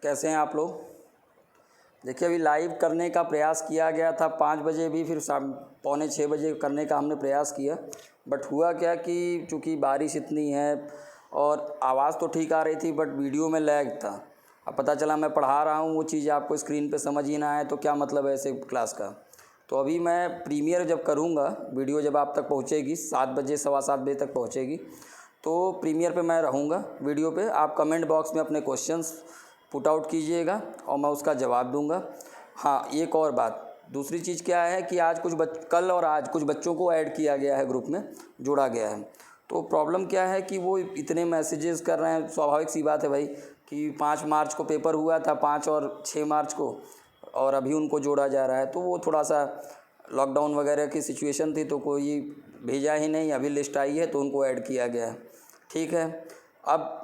कैसे हैं आप लोग। देखिए अभी लाइव करने का प्रयास किया गया था 5 बजे भी, फिर शाम पौने 6 बजे करने का हमने प्रयास किया। बट हुआ क्या कि चूँकि बारिश इतनी है और आवाज़ तो ठीक आ रही थी बट वीडियो में लैग था। अब पता चला मैं पढ़ा रहा हूँ वो चीज़ आपको स्क्रीन पे समझ ही ना आए तो क्या मतलब है ऐसे क्लास का। तो अभी मैं प्रीमियर जब करूँगा, वीडियो जब आप तक पहुँचेगी 7 बजे 7:15 बजे तक पहुँचेगी, तो प्रीमियर पे मैं रहूँगा वीडियो पे। आप कमेंट बॉक्स में अपने क्वेश्चंस पुट आउट कीजिएगा और मैं उसका जवाब दूंगा। हाँ, एक और बात, दूसरी चीज़ क्या है कि आज कल और आज कुछ बच्चों को ऐड किया गया है, ग्रुप में जोड़ा गया है। तो प्रॉब्लम क्या है कि वो इतने मैसेजेस कर रहे हैं। स्वाभाविक सी बात है भाई कि 5 मार्च को पेपर हुआ था, 5 और 6 मार्च को, और अभी उनको जोड़ा जा रहा है। तो वो थोड़ा सा लॉकडाउन वगैरह की सिचुएशन थी तो कोई भेजा ही नहीं, अभी लिस्ट आई है तो उनको ऐड किया गया है। ठीक है, अब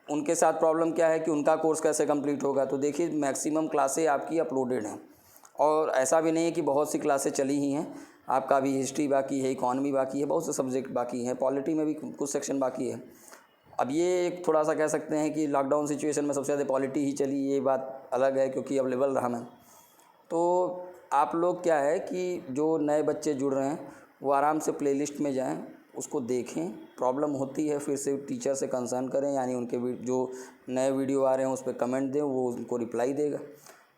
उनके साथ प्रॉब्लम क्या है कि उनका कोर्स कैसे कंप्लीट होगा। तो देखिए मैक्सिमम क्लासें आपकी अपलोडेड हैं और ऐसा भी नहीं है कि बहुत सी क्लासें चली ही हैं। आपका भी हिस्ट्री बाकी है, इकॉनमी बाकी है, बहुत से सब्जेक्ट बाकी हैं, पॉलिटी में भी कुछ सेक्शन बाकी है। अब ये एक थोड़ा सा कह सकते हैं कि लॉकडाउन सिचुएशन में सबसे ज़्यादा पॉलिटी ही चली, ये बात अलग है क्योंकि अवेलेबल रहा मैं। तो आप लोग क्या है कि जो नए बच्चे जुड़ रहे हैं वो आराम से प्लेलिस्ट में जाएं, उसको देखें। प्रॉब्लम होती है फिर से टीचर से कंसर्न करें, यानी उनके जो नए वीडियो आ रहे हैं उस पर कमेंट दें, वो उनको रिप्लाई देगा।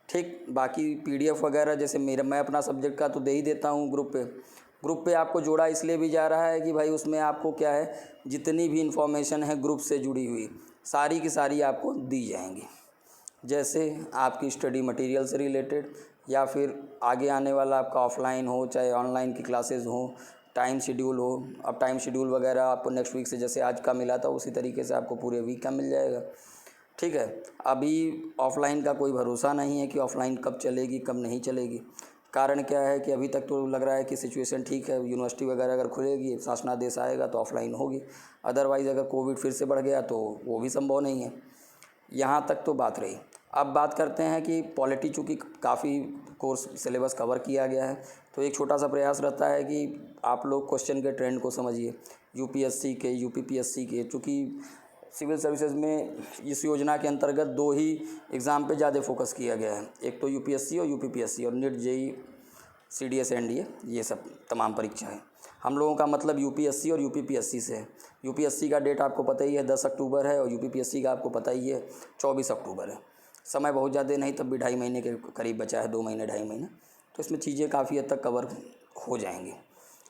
ठीक, बाकी पीडीएफ वगैरह जैसे मैं अपना सब्जेक्ट का तो दे ही देता हूँ ग्रुप पे आपको जोड़ा इसलिए भी जा रहा है कि भाई उसमें आपको क्या है, जितनी भी इंफॉर्मेशन है ग्रुप से जुड़ी हुई सारी की सारी आपको दी जाएंगी। जैसे आपकी स्टडी मटेरियल से रिलेटेड या फिर आगे आने वाला आपका ऑफलाइन हो चाहे ऑनलाइन की क्लासेस हो, टाइम शेड्यूल हो। अब टाइम शेड्यूल वगैरह आपको नेक्स्ट वीक से जैसे आज का मिला था उसी तरीके से आपको पूरे वीक का मिल जाएगा। ठीक है, अभी ऑफ़लाइन का कोई भरोसा नहीं है कि ऑफ़लाइन कब चलेगी कब नहीं चलेगी। कारण क्या है कि अभी तक तो लग रहा है कि सिचुएशन ठीक है, यूनिवर्सिटी वगैरह अगर खुलेगी, शासनादेश आएगा तो ऑफ़लाइन होगी। अदरवाइज़ अगर कोविड फिर से बढ़ गया तो वो भी संभव नहीं है। यहाँ तक तो बात रही। अब बात करते हैं कि पॉलिटी, चूँकि काफ़ी कोर्स सिलेबस कवर किया गया है तो एक छोटा सा प्रयास रहता है कि आप लोग क्वेश्चन के ट्रेंड को समझिए। यूपीएससी के, यूपीपीएससी के, चूँकि सिविल सर्विसेज में इस योजना के अंतर्गत 2 ही एग्ज़ाम पे ज़्यादा फोकस किया गया है, एक तो यूपीएससी और यूपीपीएससी, और नीट, जेई, सीडीएस, एनडीए, ये सब तमाम परीक्षाएं। हम लोगों का मतलब यूपीएससी और यूपीपीएससी से है। यूपीएससी का डेट आपको पता ही है 10 अक्टूबर है और यूपीपीएससी का आपको पता ही है 24 अक्टूबर है। समय बहुत ज़्यादा नहीं, तब भी 2.5 महीने के करीब बचा है, 2 महीने 2.5 महीने, तो इसमें चीज़ें काफ़ी हद तक कवर हो जाएंगी।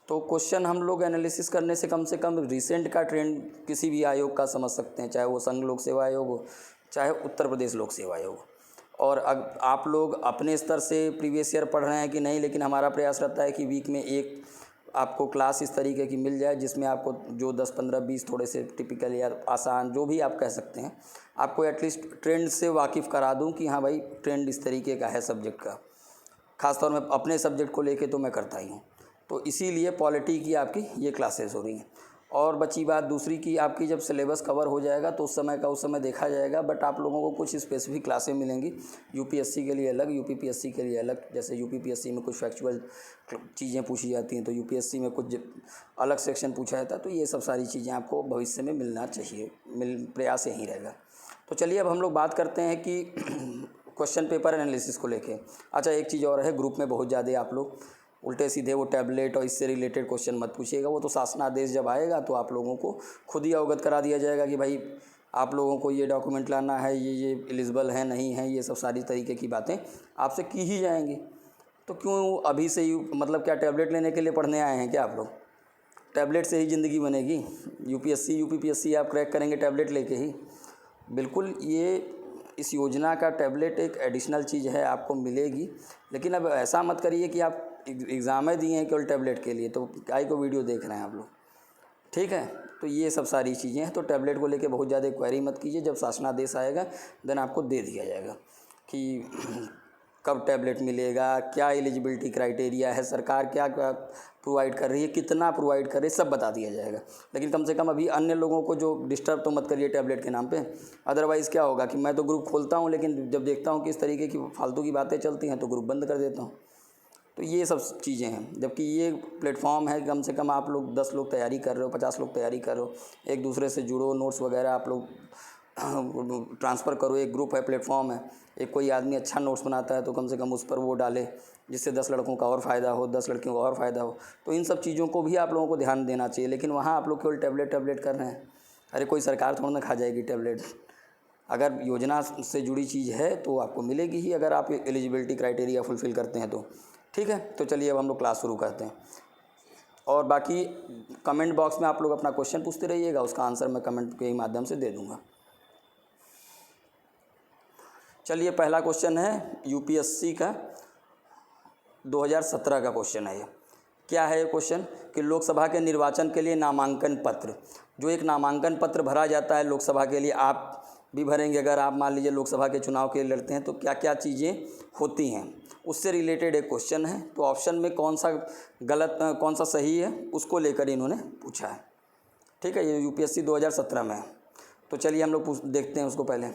तो क्वेश्चन हम लोग एनालिसिस करने से कम रिसेंट का ट्रेंड किसी भी आयोग का समझ सकते हैं, चाहे वो संघ लोक सेवा आयोग हो चाहे उत्तर प्रदेश लोक सेवा आयोग हो। और अब आप लोग अपने स्तर से प्रीवियस ईयर पढ़ रहे हैं कि नहीं, लेकिन हमारा प्रयास रहता है कि वीक में एक आपको क्लास इस तरीके की मिल जाए जिसमें आपको जो 10, 15, 20 थोड़े से टिपिकल या आसान जो भी आप कह सकते हैं, आपको एटलीस्ट ट्रेंड से वाकिफ़ करा दूं कि हाँ भाई ट्रेंड इस तरीके का है सब्जेक्ट का। ख़ासतौर में अपने सब्जेक्ट को लेके तो मैं करता ही हूँ। तो इसीलिए पॉलिटी की आपकी ये क्लासेस हो रही हैं। और बची बात दूसरी की, आपकी जब सिलेबस कवर हो जाएगा तो उस समय देखा जाएगा। बट आप लोगों को कुछ स्पेसिफिक क्लासें मिलेंगी, यूपीएससी के लिए अलग, यूपीपीएससी के लिए अलग। जैसे यूपीपीएससी में कुछ फैक्चुअल चीज़ें पूछी जाती हैं तो यूपीएससी में कुछ अलग सेक्शन पूछा जाता है। तो ये सब सारी चीज़ें आपको भविष्य में मिलना चाहिए, प्रयास यही रहेगा। तो चलिए अब हम लोग बात करते हैं कि क्वेश्चन पेपर एनालिसिस को लेके। अच्छा, एक चीज़ और है, ग्रुप में बहुत ज़्यादा आप लोग उल्टे सीधे वो टैबलेट और इससे रिलेटेड क्वेश्चन मत पूछिएगा। वो तो शासनादेश जब आएगा तो आप लोगों को खुद ही अवगत करा दिया जाएगा कि भाई आप लोगों को ये डॉक्यूमेंट लाना है, ये एलिजिबल है नहीं है, ये सब सारी तरीके की बातें आपसे की ही जाएंगी। तो क्यों अभी से ही, मतलब क्या टैबलेट लेने के लिए पढ़ने आए हैं क्या आप लोग? टैबलेट से ही ज़िंदगी बनेगी? यूपीएससी यूपीपीएससी आप क्रैक करेंगे टैबलेट लेके ही? बिल्कुल, ये इस योजना का टैबलेट एक एडिशनल चीज़ है, आपको मिलेगी। लेकिन अब ऐसा मत करिए कि आप एग्ज़ामें दिए हैं केवल टैबलेट के लिए, तो काय को वीडियो देख रहे हैं आप लोग। ठीक है, तो ये सब सारी चीज़ें हैं। तो टैबलेट को लेके बहुत ज़्यादा क्वेरी मत कीजिए, जब शासनादेश आएगा देन आपको दे दिया जाएगा कि कब टैबलेट मिलेगा, क्या एलिजिबिलिटी क्राइटेरिया है, सरकार क्या क्या प्रोवाइड कर रही है, कितना प्रोवाइड कर रही है, सब बता दिया जाएगा। लेकिन कम से कम अभी अन्य लोगों को जो डिस्टर्ब तो मत करिए टैबलेट के नाम पे। अदरवाइज़ क्या होगा कि मैं तो ग्रुप खोलता हूँ लेकिन जब देखता हूँ कि इस तरीके की फालतू की बातें चलती हैं तो ग्रुप बंद कर देता हूँ। तो ये सब चीज़ें हैं, जबकि ये प्लेटफॉर्म है, कम से कम आप लोग 10 लोग तैयारी कर रहे हो, 50 लोग तैयारी कर रहे हो, एक दूसरे से जुड़ो, नोट्स वगैरह आप लोग ट्रांसफ़र करो। एक ग्रुप है, प्लेटफॉर्म है, एक कोई आदमी अच्छा नोट्स बनाता है तो कम से कम उस पर वो डाले जिससे 10 लड़कों का और फ़ायदा हो, 10 लड़कियों का और फ़ायदा हो। तो इन सब चीज़ों को भी आप लोगों को ध्यान देना चाहिए। लेकिन वहाँ आप लोग केवल टैबलेट कर रहे हैं। अरे कोई सरकार थोड़ा ना खा जाएगी टैबलेट। अगर योजना से जुड़ी चीज़ है तो आपको मिलेगी ही, अगर आप एलिजिबिलिटी क्राइटेरिया फुलफ़िल करते हैं तो। ठीक है, तो चलिए अब हम लोग क्लास शुरू करते हैं। और बाकी कमेंट बॉक्स में आप लोग अपना क्वेश्चन पूछते रहिएगा, उसका आंसर मैं कमेंट के माध्यम से दे दूँगा। चलिए पहला क्वेश्चन है यूपीएससी का 2017 का क्वेश्चन है ये। क्या है ये क्वेश्चन कि लोकसभा के निर्वाचन के लिए नामांकन पत्र, जो एक नामांकन पत्र भरा जाता है लोकसभा के लिए, आप भी भरेंगे अगर आप मान लीजिए लोकसभा के चुनाव के लिए लड़ते हैं, तो क्या क्या चीज़ें होती हैं, उससे रिलेटेड एक क्वेश्चन है। तो ऑप्शन में कौन सा गलत कौन सा सही है उसको लेकर इन्होंने पूछा है। ठीक है, ये यूपीएससी 2017 में है। तो चलिए हम लोग देखते हैं उसको पहले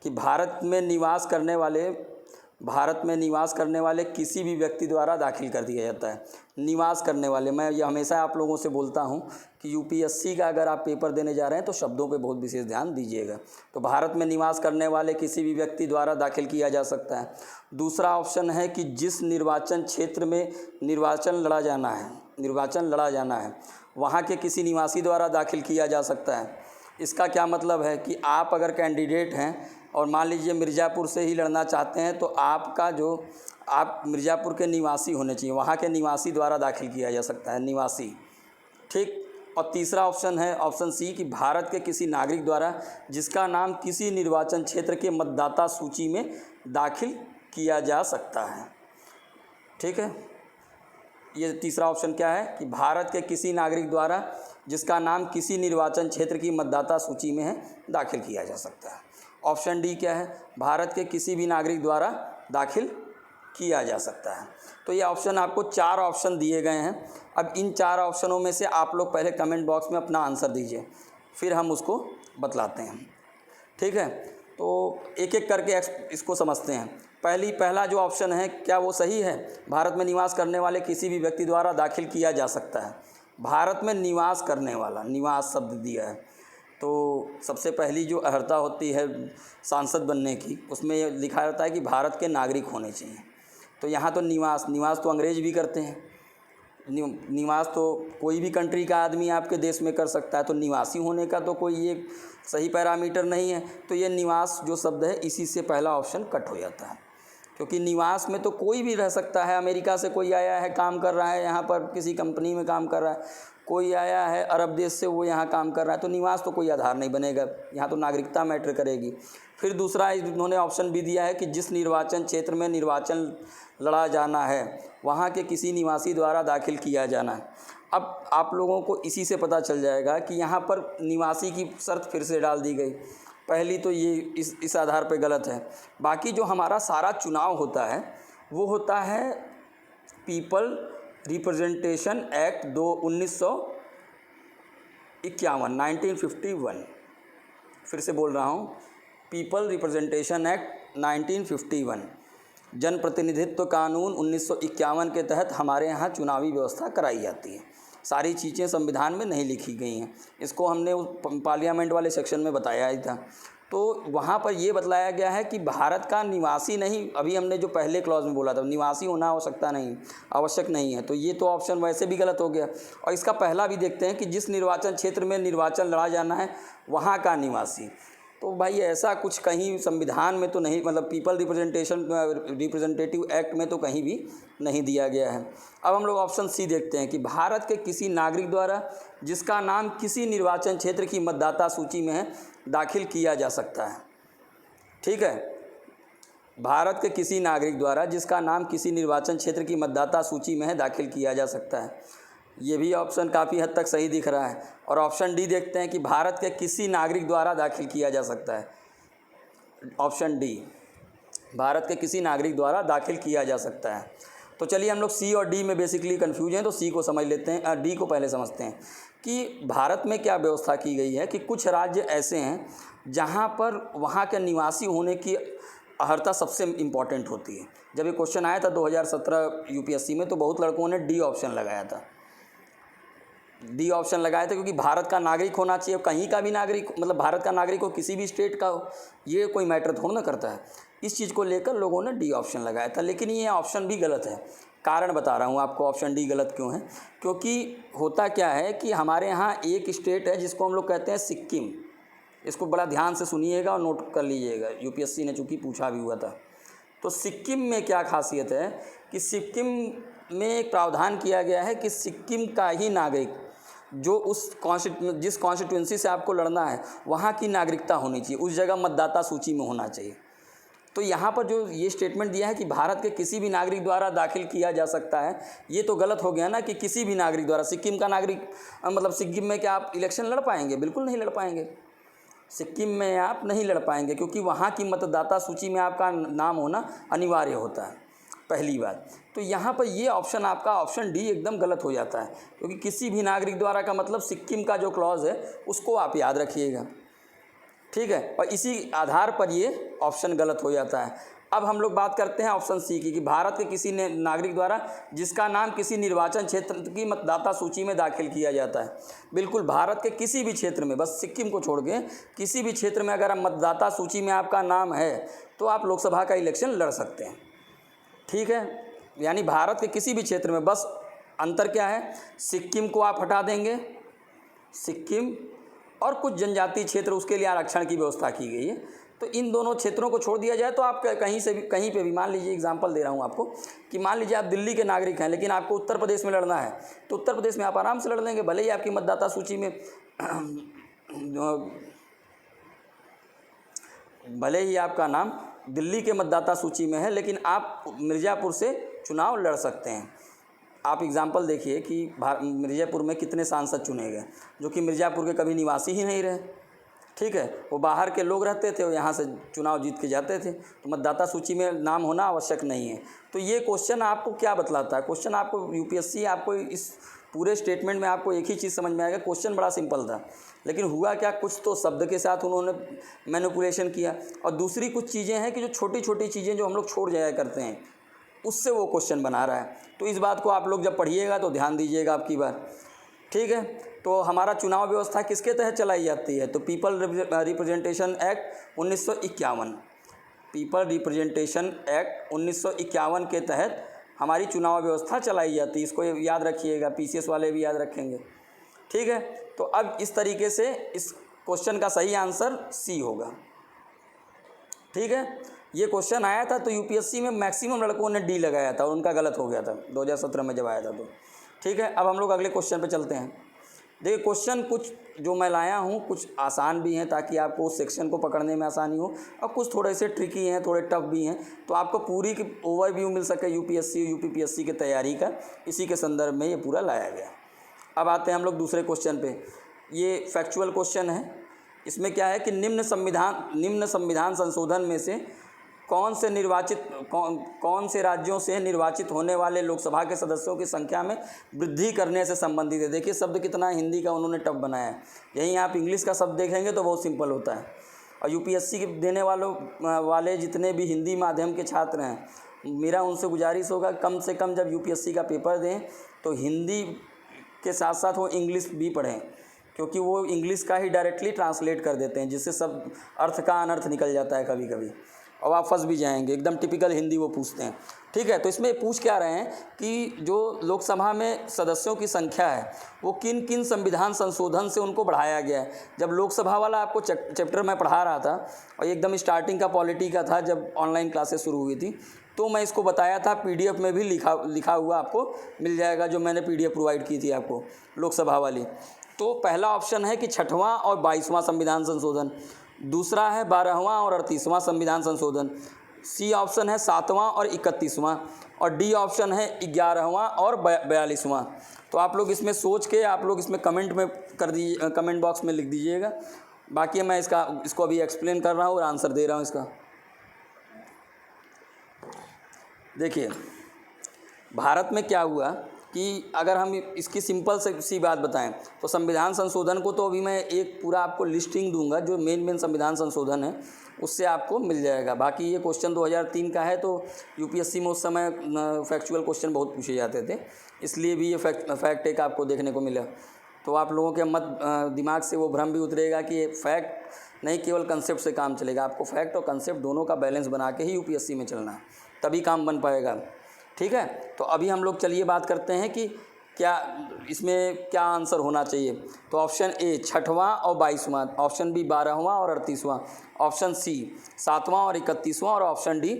कि भारत में निवास करने वाले किसी भी व्यक्ति द्वारा दाखिल कर दिया जाता है। निवास करने वाले, मैं ये हमेशा आप लोगों से बोलता हूँ कि यूपीएससी का अगर आप पेपर देने जा रहे हैं तो शब्दों पे बहुत विशेष ध्यान दीजिएगा। तो भारत में निवास करने वाले किसी भी व्यक्ति द्वारा दाखिल किया जा सकता है। दूसरा ऑप्शन है कि जिस निर्वाचन क्षेत्र में निर्वाचन लड़ा जाना है वहाँ के किसी निवासी द्वारा दाखिल किया जा सकता है। इसका क्या मतलब है कि आप अगर कैंडिडेट हैं और मान लीजिए मिर्ज़ापुर से ही लड़ना चाहते हैं तो आप मिर्ज़ापुर के निवासी होने चाहिए, वहाँ के निवासी द्वारा दाखिल किया जा सकता है, निवासी। ठीक। और तीसरा ऑप्शन है ऑप्शन सी कि भारत के किसी नागरिक द्वारा जिसका नाम किसी निर्वाचन क्षेत्र के मतदाता सूची में दाखिल किया जा सकता है। ठीक है, ये तीसरा ऑप्शन क्या है कि भारत के किसी नागरिक द्वारा जिसका नाम किसी निर्वाचन क्षेत्र की मतदाता सूची में है दाखिल किया जा सकता है। ऑप्शन डी क्या है, भारत के किसी भी नागरिक द्वारा दाखिल किया जा सकता है। तो ये ऑप्शन आपको 4 ऑप्शन दिए गए हैं। अब इन 4 ऑप्शनों में से आप लोग पहले कमेंट बॉक्स में अपना आंसर दीजिए, फिर हम उसको बतलाते हैं। ठीक है, तो एक एक करके इसको समझते हैं। पहला जो ऑप्शन है क्या वो सही है? भारत में निवास करने वाले किसी भी व्यक्ति द्वारा दाखिल किया जा सकता है। भारत में निवास करने वाला, निवास शब्द दिया है, तो सबसे पहली जो अर्हता होती है सांसद बनने की, उसमें ये लिखा रहता है कि भारत के नागरिक होने चाहिए। तो यहाँ तो निवास तो अंग्रेज भी करते हैं, निवास तो कोई भी कंट्री का आदमी आपके देश में कर सकता है। तो निवासी होने का तो कोई ये सही पैरामीटर नहीं है। तो ये निवास जो शब्द है इसी से पहला ऑप्शन कट हो जाता है, क्योंकि निवास में तो कोई भी रह सकता है। अमेरिका से कोई आया है, काम कर रहा है, यहाँ पर किसी कंपनी में काम कर रहा है, कोई आया है अरब देश से, वो यहाँ काम कर रहा है, तो निवास तो कोई आधार नहीं बनेगा, यहाँ तो नागरिकता मैटर करेगी। फिर दूसरा इन्होंने ऑप्शन भी दिया है कि जिस निर्वाचन क्षेत्र में निर्वाचन लड़ा जाना है वहाँ के किसी निवासी द्वारा दाखिल किया जाना है। अब आप लोगों को इसी से पता चल जाएगा कि यहाँ पर निवासी की शर्त फिर से डाल दी गई। पहली तो ये इस आधार पे गलत है। बाकी जो हमारा सारा चुनाव होता है वो होता है पीपल रिप्रेजेंटेशन एक्ट 1951। फिर से बोल रहा हूँ, पीपल रिप्रेजेंटेशन एक्ट 1951, जन प्रतिनिधित्व कानून 1951 के तहत हमारे यहाँ चुनावी व्यवस्था कराई जाती है। सारी चीज़ें संविधान में नहीं लिखी गई हैं, इसको हमने उस पार्लियामेंट वाले सेक्शन में बताया ही था। तो वहाँ पर ये बतलाया गया है कि भारत का निवासी नहीं, अभी हमने जो पहले क्लॉज में बोला था निवासी होना आवश्यक नहीं है, तो ये तो ऑप्शन वैसे भी गलत हो गया। और इसका पहला भी देखते हैं कि जिस निर्वाचन क्षेत्र में निर्वाचन लड़ा जाना है वहाँ का निवासी, तो भाई ऐसा कुछ कहीं संविधान में तो नहीं, मतलब पीपल रिप्रेजेंटेटिव एक्ट में तो कहीं भी नहीं दिया गया है। अब हम लोग ऑप्शन सी देखते हैं कि भारत के किसी नागरिक द्वारा जिसका नाम किसी निर्वाचन क्षेत्र की मतदाता सूची में है दाखिल किया जा सकता है। ठीक है, भारत के किसी नागरिक द्वारा जिसका नाम किसी निर्वाचन क्षेत्र की मतदाता सूची में है दाखिल किया जा सकता है। ये भी ऑप्शन काफ़ी हद तक सही दिख रहा है। और ऑप्शन डी देखते हैं कि भारत के किसी नागरिक द्वारा दाखिल किया जा सकता है। ऑप्शन डी, भारत के किसी नागरिक द्वारा दाखिल किया जा सकता है। तो चलिए हम लोग सी और डी में बेसिकली कंफ्यूज हैं, तो सी को समझ लेते हैं, डी को पहले समझते हैं कि भारत में क्या व्यवस्था की गई है कि कुछ राज्य ऐसे हैं जहाँ पर वहाँ के निवासी होने की अर्हता सबसे इम्पॉर्टेंट होती है। जब ये क्वेश्चन आया था 2017 यूपीएससी में तो बहुत लड़कों ने डी ऑप्शन लगाया था। डी ऑप्शन लगाए थे, क्योंकि भारत का नागरिक होना चाहिए, कहीं का भी नागरिक, मतलब भारत का नागरिक हो, किसी भी स्टेट का हो, ये कोई मैटर थोड़ा ना करता है। इस चीज़ को लेकर लोगों ने डी ऑप्शन लगाया था, लेकिन ये ऑप्शन भी गलत है। कारण बता रहा हूँ आपको ऑप्शन डी गलत क्यों है। क्योंकि होता क्या है कि हमारे यहाँ एक स्टेट है जिसको हम लोग कहते हैं सिक्किम। इसको बड़ा ध्यान से सुनिएगा और नोट कर लीजिएगा, यूपीएससी ने चूँकि पूछा भी हुआ था। तो सिक्किम में क्या खासियत है कि सिक्किम में एक प्रावधान किया गया है कि सिक्किम का ही नागरिक जो जिस कॉन्स्टिट्यूंसी से आपको लड़ना है वहाँ की नागरिकता होनी चाहिए, उस जगह मतदाता सूची में होना चाहिए। तो यहाँ पर जो ये स्टेटमेंट दिया है कि भारत के किसी भी नागरिक द्वारा दाखिल किया जा सकता है, ये तो गलत हो गया ना कि किसी भी नागरिक द्वारा। सिक्किम का नागरिक मतलब सिक्किम में क्या आप इलेक्शन लड़ पाएंगे? बिल्कुल नहीं लड़ पाएंगे। सिक्किम में आप नहीं लड़ पाएंगे, क्योंकि वहाँ की मतदाता सूची में आपका नाम होना अनिवार्य होता है, पहली बात। तो यहाँ पर ये ऑप्शन आपका ऑप्शन डी एकदम गलत हो जाता है, क्योंकि किसी भी नागरिक द्वारा का मतलब सिक्किम का जो क्लॉज है उसको आप याद रखिएगा, ठीक है। और इसी आधार पर ये ऑप्शन गलत हो जाता है। अब हम लोग बात करते हैं ऑप्शन सी की, कि भारत के किसी नागरिक द्वारा जिसका नाम किसी निर्वाचन क्षेत्र की मतदाता सूची में दाखिल किया जाता है। बिल्कुल, भारत के किसी भी क्षेत्र में, बस सिक्किम को छोड़ के किसी भी क्षेत्र में अगर मतदाता सूची में आपका नाम है तो आप लोकसभा का इलेक्शन लड़ सकते हैं, ठीक है। यानी भारत के किसी भी क्षेत्र में, बस अंतर क्या है, सिक्किम को आप हटा देंगे, सिक्किम और कुछ जनजातीय क्षेत्र, उसके लिए आरक्षण की व्यवस्था की गई है। तो इन दोनों क्षेत्रों को छोड़ दिया जाए तो आप कहीं से भी, कहीं पे भी, मान लीजिए एग्जांपल दे रहा हूँ आपको कि मान लीजिए आप दिल्ली के नागरिक हैं लेकिन आपको उत्तर प्रदेश में लड़ना है, तो उत्तर प्रदेश में आप आराम से लड़ लेंगे, भले ही आपकी मतदाता सूची में भले ही आपका नाम दिल्ली के मतदाता सूची में है, लेकिन आप मिर्ज़ापुर से चुनाव लड़ सकते हैं। आप एग्जाम्पल देखिए कि मिर्ज़ापुर में कितने सांसद चुने गए जो कि मिर्ज़ापुर के कभी निवासी ही नहीं रहे, ठीक है। वो बाहर के लोग रहते थे और यहाँ से चुनाव जीत के जाते थे, तो मतदाता सूची में नाम होना आवश्यक नहीं है। तो ये क्वेश्चन आपको क्या बतलाता है? क्वेश्चन आपको यूपीएससी आपको इस पूरे स्टेटमेंट में आपको एक ही चीज़ समझ में आएगा, क्वेश्चन बड़ा सिंपल था, लेकिन हुआ क्या, कुछ तो शब्द के साथ उन्होंने मैनिपुलेशन किया, और दूसरी कुछ चीज़ें हैं कि जो छोटी छोटी चीज़ें जो हम लोग छोड़ जाया करते हैं उससे वो क्वेश्चन बना रहा है। तो इस बात को आप लोग जब पढ़िएगा तो ध्यान दीजिएगा आपकी बार, ठीक है। तो हमारा चुनाव व्यवस्था किसके तहत चलाई जाती है? तो people representation act 1951, people representation act 1951 के तहत हमारी चुनाव व्यवस्था चलाई जाती है। इसको याद रखिएगा, पीसीएस वाले भी याद रखेंगे, ठीक है। तो अब इस तरीके से इस क्वेश्चन का सही आंसर सी होगा, ठीक है। ये क्वेश्चन आया था तो यूपीएससी में मैक्सिमम लड़कों ने डी लगाया था और उनका गलत हो गया था 2017 में जब आया था, तो ठीक है। अब हम लोग अगले क्वेश्चन पे चलते हैं। देखिए क्वेश्चन कुछ जो मैं लाया हूँ कुछ आसान भी हैं ताकि आपको उस सेक्शन को पकड़ने में आसानी हो, और कुछ थोड़े से ट्रिकी हैं, थोड़े टफ भी हैं, तो आपको पूरी की ओवरव्यू मिल सके यूपीएससी यूपीपीएससी की तैयारी का, इसी के संदर्भ में ये पूरा लाया गया। अब आते हैं हम लोग दूसरे क्वेश्चन पे। ये फैक्चुअल क्वेश्चन है। इसमें क्या है कि निम्न संविधान संशोधन में से कौन से राज्यों से निर्वाचित होने वाले लोकसभा के सदस्यों की संख्या में वृद्धि करने से संबंधित है? देखिए शब्द कितना हिंदी का उन्होंने टफ बनाया है। यहीं आप इंग्लिश का शब्द देखेंगे तो बहुत सिंपल होता है। और यूपीएससी के देने वाले जितने भी हिंदी माध्यम के छात्र हैं, मेरा उनसे गुजारिश होगा कम से कम जब यूपीएससी का पेपर दें तो हिंदी के साथ साथ वो इंग्लिश भी पढ़ें, क्योंकि वो इंग्लिश का ही डायरेक्टली ट्रांसलेट कर देते हैं, जिससे सब अर्थ का अनर्थ निकल जाता है कभी कभी, और आप फंस भी जाएंगे। एकदम टिपिकल हिंदी वो पूछते हैं, ठीक है। तो इसमें पूछ क्या रहे हैं कि जो लोकसभा में सदस्यों की संख्या है वो किन किन संविधान संशोधन से उनको बढ़ाया गया है। जब लोकसभा वाला आपको चैप्टर मैं पढ़ा रहा था और एकदम स्टार्टिंग का पॉलिटी का था, जब ऑनलाइन क्लासेस शुरू हुई थी, तो मैं इसको बताया था। पीडीएफ में भी लिखा हुआ आपको मिल जाएगा, जो मैंने पीडीएफ प्रोवाइड की थी आपको लोकसभा वाली। तो पहला ऑप्शन है कि 6वां और 22वां संविधान संशोधन, दूसरा है 12वां और 38वां संविधान संशोधन, सी ऑप्शन है 7वां और 31वां, और डी ऑप्शन है 11वां और 42वां। तो आप लोग इसमें सोच के आप लोग इसमें कमेंट में कर दीजिए, कमेंट बॉक्स में लिख दीजिएगा। बाकी मैं इसको अभी एक्सप्लेन कर रहा हूँ और आंसर दे रहा हूँ इसका। देखिए भारत में क्या हुआ कि अगर हम इसकी सिंपल सी बात बताएं तो संविधान संशोधन को तो अभी मैं एक पूरा आपको लिस्टिंग दूंगा, जो मेन संविधान संशोधन है उससे आपको मिल जाएगा। बाकी ये क्वेश्चन 2003 का है, तो यूपीएससी में उस समय फैक्चुअल क्वेश्चन बहुत पूछे जाते थे, इसलिए भी ये फैक्ट एक आपको देखने को मिला। तो आप लोगों के दिमाग से वो भ्रम भी उतरेगा कि फैक्ट नहीं केवल कंसेप्ट से काम चलेगा। आपको फैक्ट और कंसेप्ट दोनों का बैलेंस बना के ही यूपीएससी में चलना है, तभी काम बन पाएगा। ठीक है, तो अभी हम लोग चलिए बात करते हैं कि क्या इसमें क्या आंसर होना चाहिए। तो ऑप्शन ए 6वां और 22वां, ऑप्शन बी 12वां और 38वां, ऑप्शन सी 7वां और 31वां और ऑप्शन डी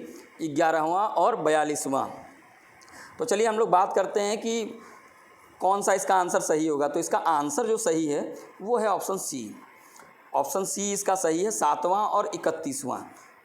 11वां और 42वां। तो चलिए हम लोग बात करते हैं कि कौन सा इसका आंसर सही होगा। तो इसका आंसर जो सही है वो है ऑप्शन सी। ऑप्शन सी इसका सही है, 7वां और 31वां।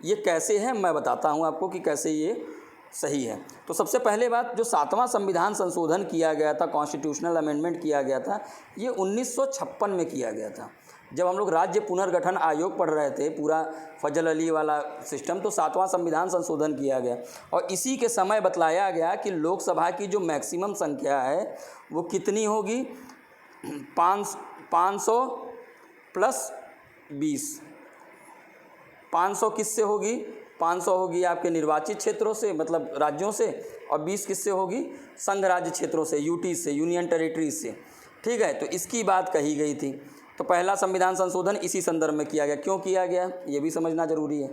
ये कैसे है मैं बताता हूँ आपको कि कैसे ये सही है। तो सबसे पहले बात, जो 7वां संविधान संशोधन किया गया था, कॉन्स्टिट्यूशनल अमेंडमेंट किया गया था, ये 1956 में किया गया था। जब हम लोग राज्य पुनर्गठन आयोग पढ़ रहे थे, पूरा फजल अली वाला सिस्टम, तो 7वां संविधान संशोधन किया गया और इसी के समय बतलाया गया कि लोकसभा की जो मैक्सिमम संख्या है वो कितनी होगी, 500 प्लस 20। 500 किससे होगी, 500 होगी आपके निर्वाचित क्षेत्रों से, मतलब राज्यों से, और 20 किससे होगी, संघ राज्य क्षेत्रों से, यूटी से, यूनियन टेरिटरीज से। ठीक है, तो इसकी बात कही गई थी। तो पहला संविधान संशोधन इसी संदर्भ में किया गया। क्यों किया गया ये भी समझना जरूरी है।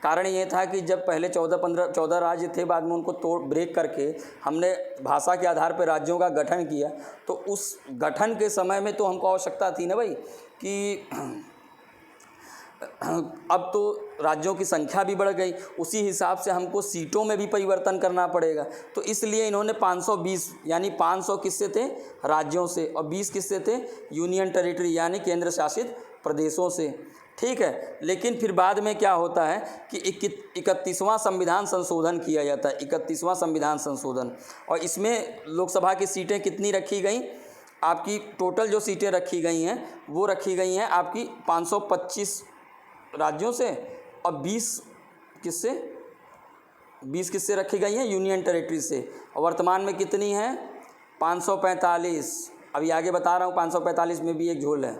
कारण ये था कि जब पहले 14 राज्य थे, बाद में उनको तोड़ ब्रेक करके हमने भाषा के आधार पर राज्यों का गठन किया, तो उस गठन के समय में तो हमको आवश्यकता थी ना भाई कि अब तो राज्यों की संख्या भी बढ़ गई, उसी हिसाब से हमको सीटों में भी परिवर्तन करना पड़ेगा। तो इसलिए इन्होंने 520 यानी 500 किससे थे, राज्यों से, और 20 किससे थे, यूनियन टेरिटरी यानी केंद्र शासित प्रदेशों से। ठीक है, लेकिन फिर बाद में क्या होता है कि 31वां संविधान संशोधन किया जाता है, 31वां संविधान संशोधन, और इसमें लोकसभा की सीटें कितनी रखी गई, आपकी टोटल जो सीटें रखी गई हैं वो रखी गई हैं आपकी 525 राज्यों से, और 20 किससे रखी गई हैं, यूनियन टेरिटरी से। और वर्तमान में कितनी है, 545। अभी आगे बता रहा हूँ, 545 में भी एक झोल है,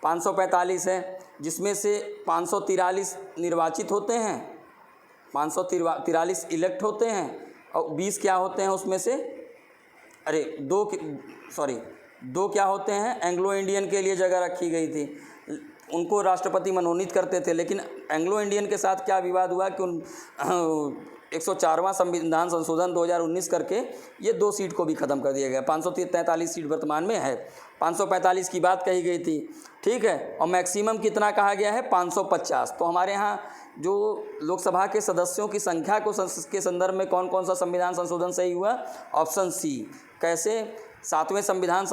545 है, जिसमें से 543 निर्वाचित होते हैं, 543 इलेक्ट होते हैं, और 20 क्या होते हैं उसमें से, अरे दो क्या होते हैं, एंग्लो इंडियन के लिए जगह रखी गई थी, उनको राष्ट्रपति मनोनीत करते थे। लेकिन एंग्लो इंडियन के साथ क्या विवाद हुआ कि उन 104वां संविधान संशोधन 2019 करके ये 2 सीट को भी ख़त्म कर दिया गया। 543 सीट वर्तमान में है, 545 की बात कही गई थी। ठीक है, और मैक्सिमम कितना कहा गया है, 550। तो हमारे यहाँ जो लोकसभा के सदस्यों की संख्या को के संदर्भ में कौन कौन सा संविधान संशोधन सही हुआ, ऑप्शन सी। कैसे, 7वां संविधान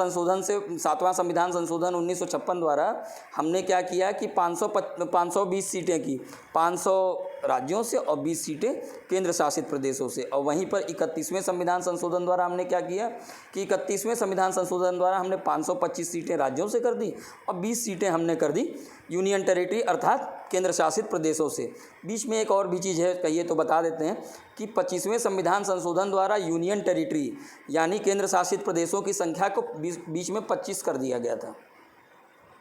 संशोधन 1956 द्वारा हमने क्या किया कि 520 सीटें की, 500 राज्यों से और 20 सीटें केंद्र शासित प्रदेशों से। और वहीं पर 31वें संविधान संशोधन द्वारा हमने क्या किया कि 31वें संविधान संशोधन द्वारा हमने 525 सीटें राज्यों से कर दी और 20 सीटें हमने कर दी यूनियन टेरिटरी अर्थात केंद्र शासित प्रदेशों से। बीच में एक और भी चीज़ है, कहिए तो बता देते हैं कि 25वें संविधान संशोधन द्वारा यूनियन टेरिटरी यानी केंद्र शासित प्रदेशों की संख्या को बीच में 25 कर दिया गया था।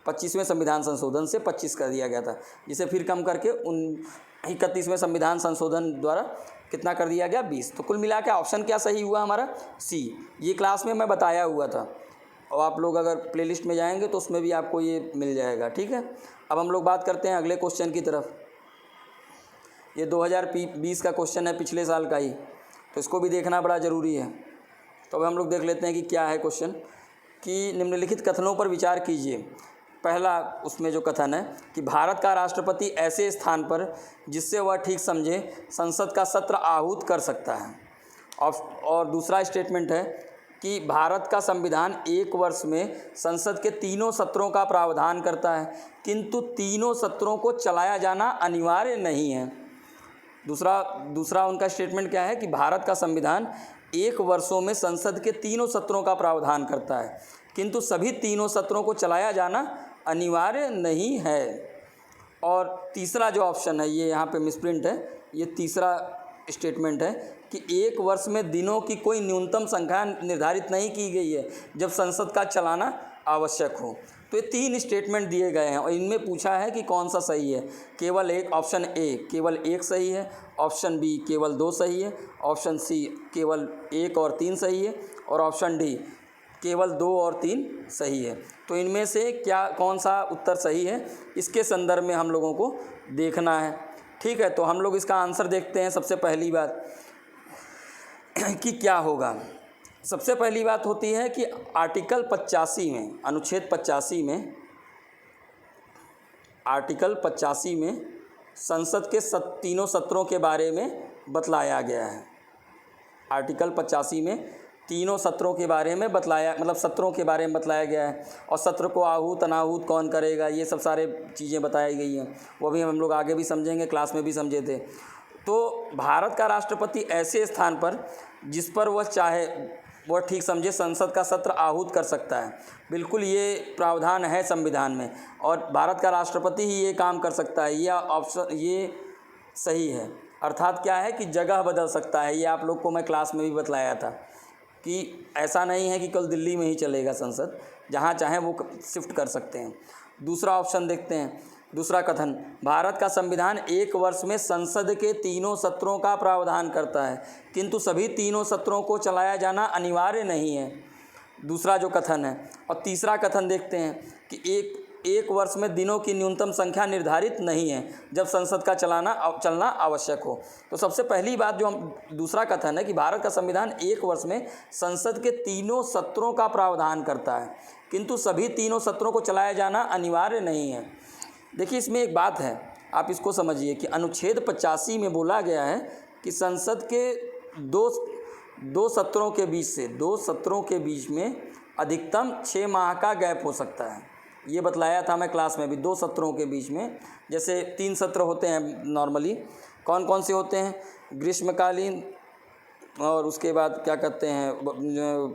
25वें संविधान संशोधन से 25 कर दिया गया था, जिसे फिर कम करके 31वें संविधान संशोधन द्वारा कितना कर दिया गया, 20। तो कुल मिला के ऑप्शन क्या सही हुआ हमारा, सी। ये क्लास में मैं बताया हुआ था और आप लोग अगर प्लेलिस्ट में जाएंगे तो उसमें भी आपको ये मिल जाएगा। ठीक है, अब हम लोग बात करते हैं अगले क्वेश्चन की तरफ। ये 2020 का क्वेश्चन है, पिछले साल का ही, तो इसको भी देखना बड़ा ज़रूरी है। तो अब हम लोग देख लेते हैं कि क्या है क्वेश्चन, कि निम्नलिखित कथनों पर विचार कीजिए। पहला उसमें जो कथन है कि भारत का राष्ट्रपति ऐसे स्थान पर जिससे वह ठीक समझे संसद का सत्र आहूत कर सकता है। और दूसरा स्टेटमेंट है कि भारत का संविधान 1 वर्ष में संसद के 3 सत्रों का प्रावधान करता है, किंतु 3 सत्रों को चलाया जाना अनिवार्य नहीं है। दूसरा उनका स्टेटमेंट क्या है कि भारत का संविधान 1 वर्षों में संसद के 3 सत्रों का प्रावधान करता है, किंतु सभी 3 सत्रों को चलाया जाना अनिवार्य नहीं है। और तीसरा जो ऑप्शन है, ये यहाँ पे मिसप्रिंट है, ये तीसरा स्टेटमेंट है कि 1 वर्ष में दिनों की कोई न्यूनतम संख्या निर्धारित नहीं की गई है जब संसद का चलाना आवश्यक हो। तो ये 3 स्टेटमेंट दिए गए हैं और इनमें पूछा है कि कौन सा सही है। केवल एक, ऑप्शन ए केवल 1 सही है, ऑप्शन बी केवल 2 सही है, ऑप्शन सी केवल 1 और 3 सही है, और ऑप्शन डी केवल 2 और 3 सही है। तो इनमें से क्या कौन सा उत्तर सही है, इसके संदर्भ में हम लोगों को देखना है। ठीक है, तो हम लोग इसका आंसर देखते हैं। सबसे पहली बात कि क्या होगा, सबसे पहली बात होती है कि आर्टिकल 85 में, अनुच्छेद 85 में, आर्टिकल 85 में संसद के तीनों सत्रों के बारे में बतलाया गया है। आर्टिकल 85 में तीनों सत्रों के बारे में बतलाया, मतलब सत्रों के बारे में बतलाया गया है, और सत्र को आहूत अनाहूत कौन करेगा, ये सब सारे चीज़ें बताई गई हैं। वो भी हम लोग आगे भी समझेंगे, क्लास में भी समझे थे। तो भारत का राष्ट्रपति ऐसे स्थान पर जिस पर वह चाहे, वह ठीक समझे, संसद का सत्र आहूत कर सकता है। बिल्कुल ये प्रावधान है संविधान में, और भारत का राष्ट्रपति ही ये काम कर सकता है। यह ऑप्शन ये सही है। अर्थात क्या है कि जगह बदल सकता है। ये आप लोग को मैं क्लास में भी बतलाया था कि ऐसा नहीं है कि कल दिल्ली में ही चलेगा संसद, जहाँ चाहें वो शिफ्ट कर सकते हैं। दूसरा ऑप्शन देखते हैं। दूसरा कथन, भारत का संविधान 1 वर्ष में संसद के तीनों सत्रों का प्रावधान करता है, किंतु सभी तीनों सत्रों को चलाया जाना अनिवार्य नहीं है। दूसरा जो कथन है। और तीसरा कथन देखते हैं कि एक वर्ष में दिनों की न्यूनतम संख्या निर्धारित नहीं है जब संसद का चलना आवश्यक हो। तो सबसे पहली बात जो हम, दूसरा कथन है कि भारत का संविधान 1 वर्ष में संसद के तीनों सत्रों का प्रावधान करता है, किंतु सभी तीनों सत्रों को चलाया जाना अनिवार्य नहीं है। देखिए, इसमें एक बात है, आप इसको समझिए कि अनुच्छेद 85 में बोला गया है कि संसद के दो सत्रों के बीच में अधिकतम 6 माह का गैप हो सकता है। ये बतलाया था मैं क्लास में भी। 2 सत्रों के बीच में, जैसे 3 सत्र होते हैं नॉर्मली, कौन कौन से होते हैं, ग्रीष्मकालीन, और उसके बाद क्या कहते हैं